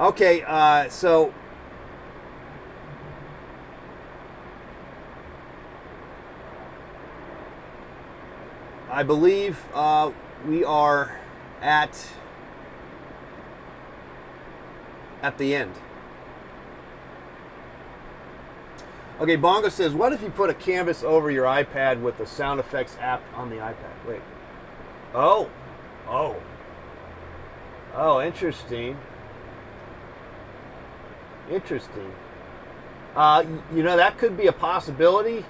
Okay, so I believe we are at the end. Okay, Bongo says, what if you put a canvas over your iPad with the sound effects app on the iPad? Wait. Oh, interesting. Interesting. That could be a possibility.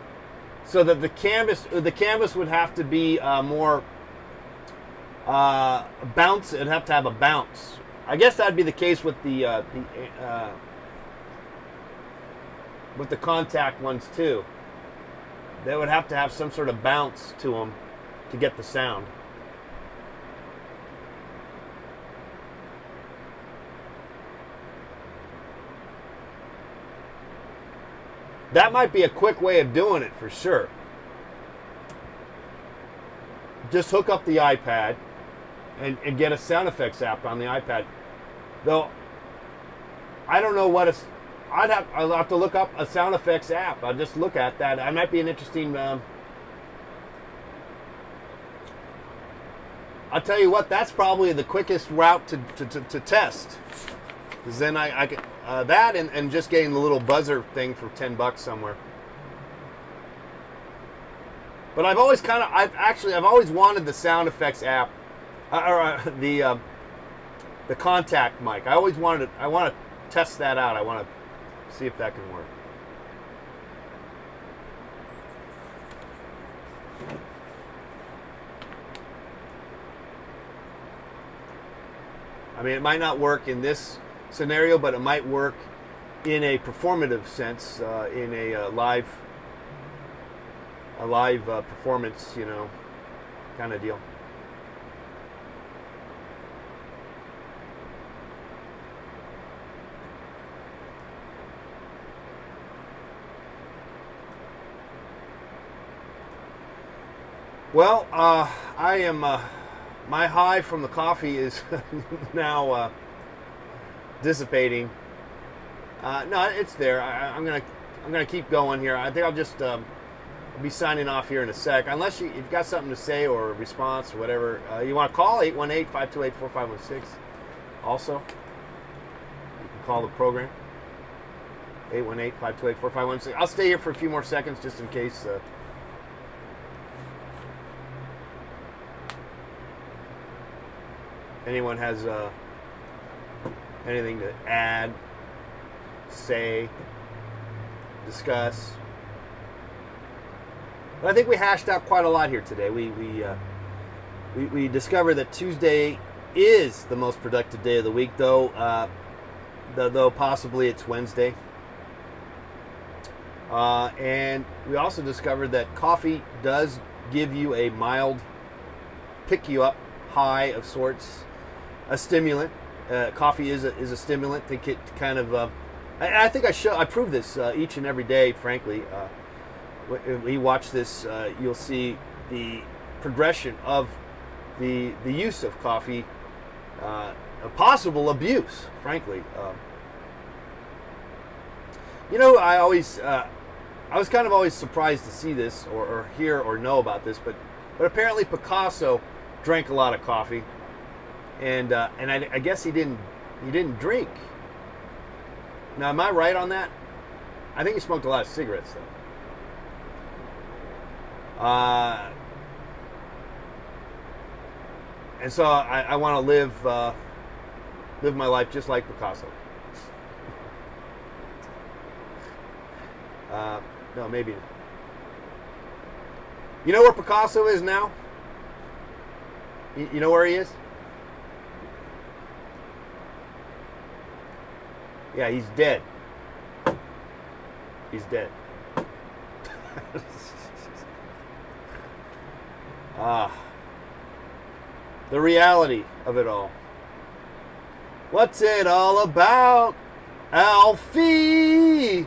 So that the canvas would have to be more bounce. It'd have to have a bounce. I guess that'd be the case with the contact ones too. They would have to have some sort of bounce to them to get the sound. That might be a quick way of doing it for sure. Just hook up the iPad and get a sound effects app on the iPad. Though, I don't know what I'll have to look up a sound effects app. I'll just look at that. That might be an interesting. I'll tell you what. That's probably the quickest route to test. Because then I can that and just getting the little buzzer thing for $10 somewhere. But I've always wanted the sound effects app, or the contact mic. I want to test that out. I want to see if that can work. I mean, it might not work in this scenario, but it might work in a performative sense, in a live performance, kind of deal. Well, I am. My high from the coffee is now dissipating. No, it's there. I'm gonna keep going here. I think I'll just be signing off here in a sec. Unless you've got something to say or a response or whatever, you want to call 818-528-4516. Also, you can call the program 818-528-4516. I'll stay here for a few more seconds just in case. Anyone has anything to add, say, discuss? But I think we hashed out quite a lot here today. We discovered that Tuesday is the most productive day of the week, though possibly it's Wednesday. And we also discovered that coffee does give you a mild, pick you up high of sorts. A stimulant. Coffee is a stimulant. I think it kind of. I think I prove this each and every day. Frankly, when you watch this, you'll see the progression of the use of coffee, a possible abuse. Frankly, I was kind of always surprised to see this or hear or know about this, but apparently Picasso drank a lot of coffee. And I guess he didn't drink. Now, am I right on that? I think he smoked a lot of cigarettes, though. And so I want to live my life just like Picasso. No, maybe not. You know where Picasso is now? You know where he is? Yeah, he's dead. He's dead. The reality of it all. What's it all about, Alfie?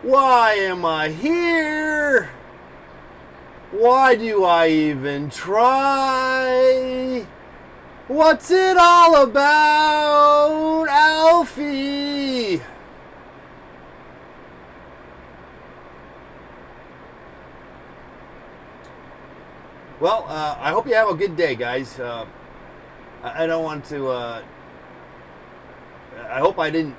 Why am I here? Why do I even try? What's it all about, Alfie? Well, I hope you have a good day, guys. I don't want to. I hope I didn't,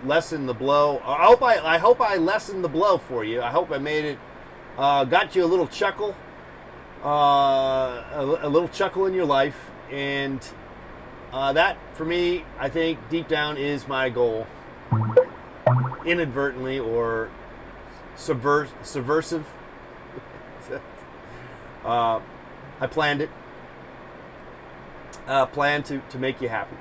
lessen the blow. I hope I lessened the blow for you. I hope I made it. Got you a little chuckle. A little chuckle in your life, and that, for me, I think deep down is my goal. Inadvertently or subversive. I planned it. Planned to make you happy.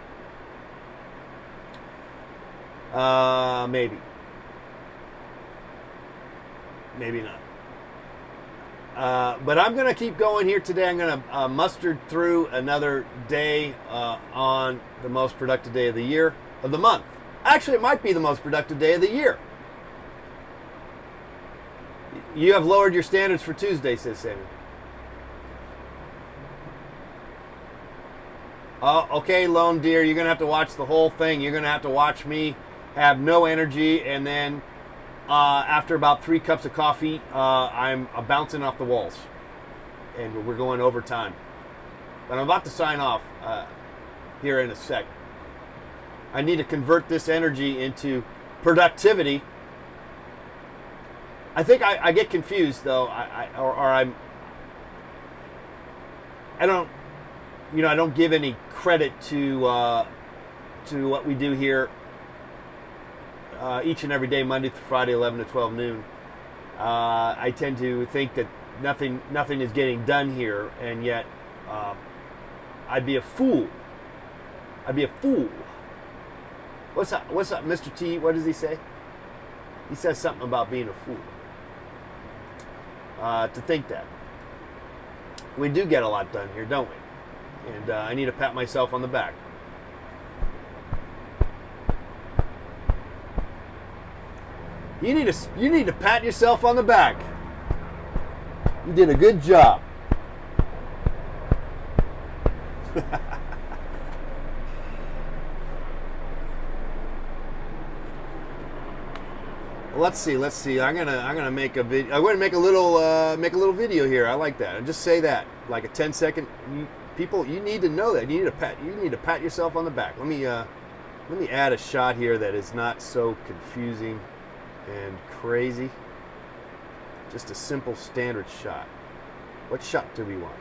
Maybe. Maybe not. But I'm going to keep going here today. I'm going to muster through another day on the most productive day of the year, of the month. Actually, it might be the most productive day of the year. You have lowered your standards for Tuesday, says Sammy. Okay, Lone Deer, you're going to have to watch the whole thing. You're going to have to watch me have no energy, and then after about 3 cups of coffee, I'm bouncing off the walls. And we're going overtime. But I'm about to sign off here in a sec. I need to convert this energy into productivity. I think I get confused, though. I don't give any credit to what we do here each and every day, Monday through Friday, 11 to 12 noon. I tend to think that nothing is getting done here, and yet I'd be a fool. What's up, Mr. T? What does he say? He says something about being a fool. To think that. We do get a lot done here, don't we? And I need to pat myself on the back. You need to pat yourself on the back. You did a good job. Let's see. I'm gonna make a video. I'm gonna make a little video here. I like that. And just say that, like a 10-second. People, you need to know that. You need to pat yourself on the back. Let me add a shot here that is not so confusing and crazy. Just a simple standard shot. What shot do we want?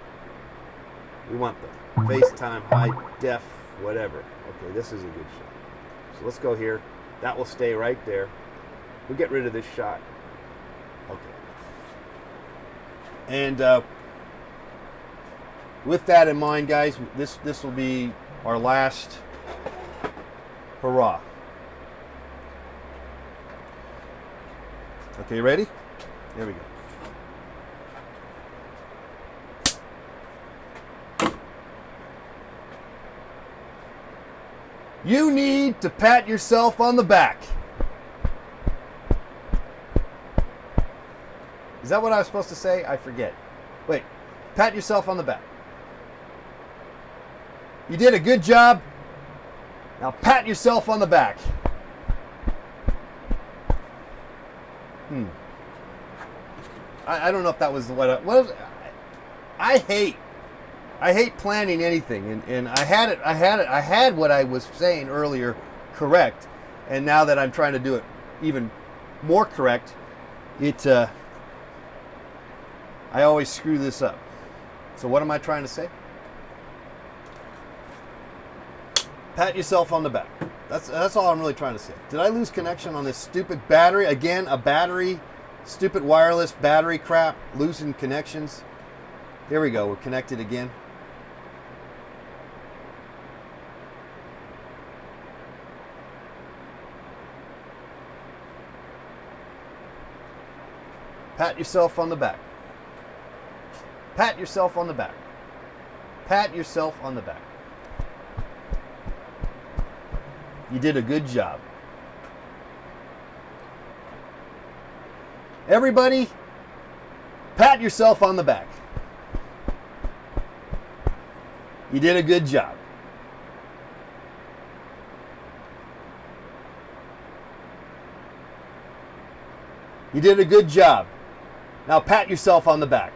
We want the FaceTime high def whatever. Okay, this is a good shot. So let's go here. That will stay right there. We'll get rid of this shot. Okay. And with that in mind, guys, this will be our last hurrah. Okay, ready? There we go. You need to pat yourself on the back. Is that what I was supposed to say? I forget. Wait, pat yourself on the back. You did a good job. Now pat yourself on the back. I don't know if that was I hate planning anything, and I had what I was saying earlier correct, and now that I'm trying to do it even more correct, I always screw this up. So what am I trying to say? Pat yourself on the back. That's all I'm really trying to say. Did I lose connection on this stupid battery? Again, a battery, stupid wireless battery crap, losing connections. Here we go, we're connected again. Pat yourself on the back. Pat yourself on the back. Pat yourself on the back. You did a good job. Everybody, pat yourself on the back. You did a good job. You did a good job. Now pat yourself on the back.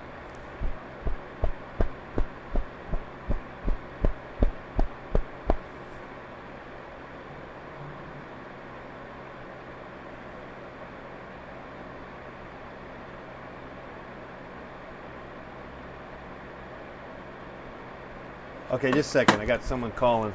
Okay, just a second. I got someone calling.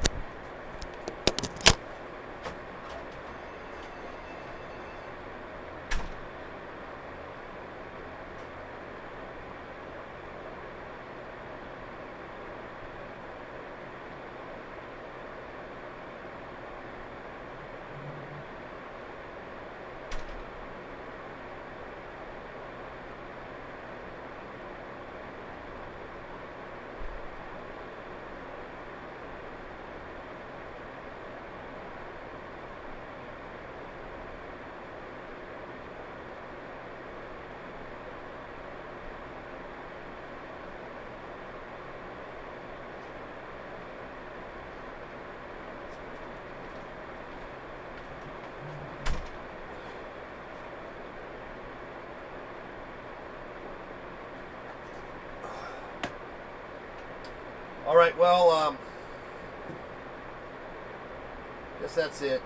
All right, well, guess that's it.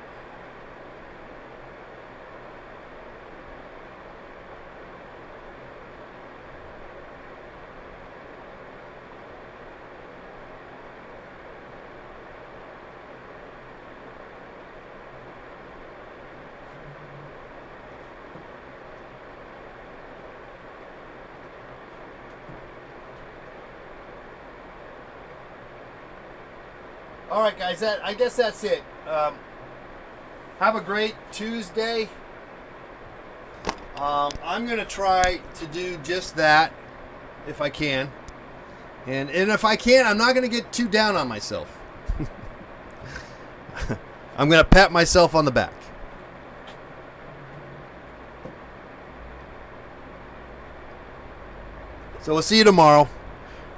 All right, guys, I guess that's it. Have a great Tuesday. I'm going to try to do just that if I can. And if I can, I'm not going to get too down on myself. I'm going to pat myself on the back. So we'll see you tomorrow.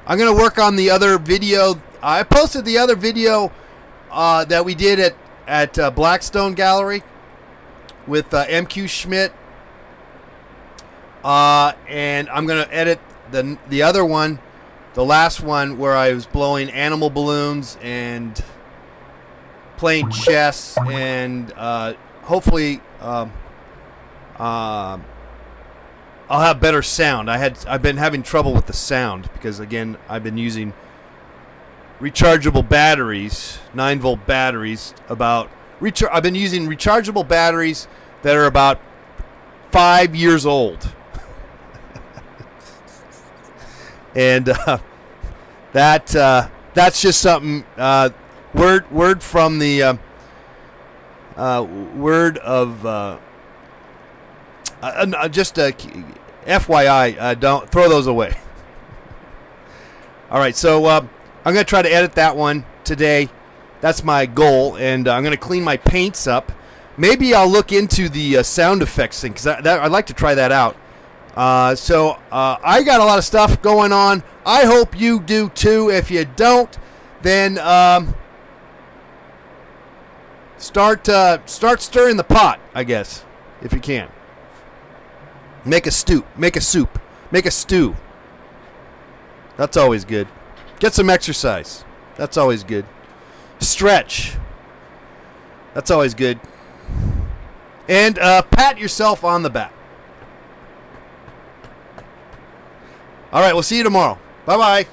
I'm going to work on the other video. I posted the other video that we did at Blackstone Gallery with MQ Schmidt. And I'm going to edit the other one, the last one, where I was blowing animal balloons and playing chess, and hopefully I'll have better sound. I've been having trouble with the sound because, again, I've been using rechargeable batteries, 9-volt batteries. I've been using rechargeable batteries that are about 5 years old, and that's just something. Word from the word of just FYI. Don't throw those away. All right, so I'm going to try to edit that one today. That's my goal, and I'm going to clean my paints up. Maybe I'll look into the sound effects thing, because I'd like to try that out. So I got a lot of stuff going on. I hope you do too. If you don't, then start stirring the pot, I guess, if you can. Make a stew. Make a soup. Make a stew. That's always good. Get some exercise. That's always good. Stretch. That's always good. And pat yourself on the back. All right, we'll see you tomorrow. Bye-bye.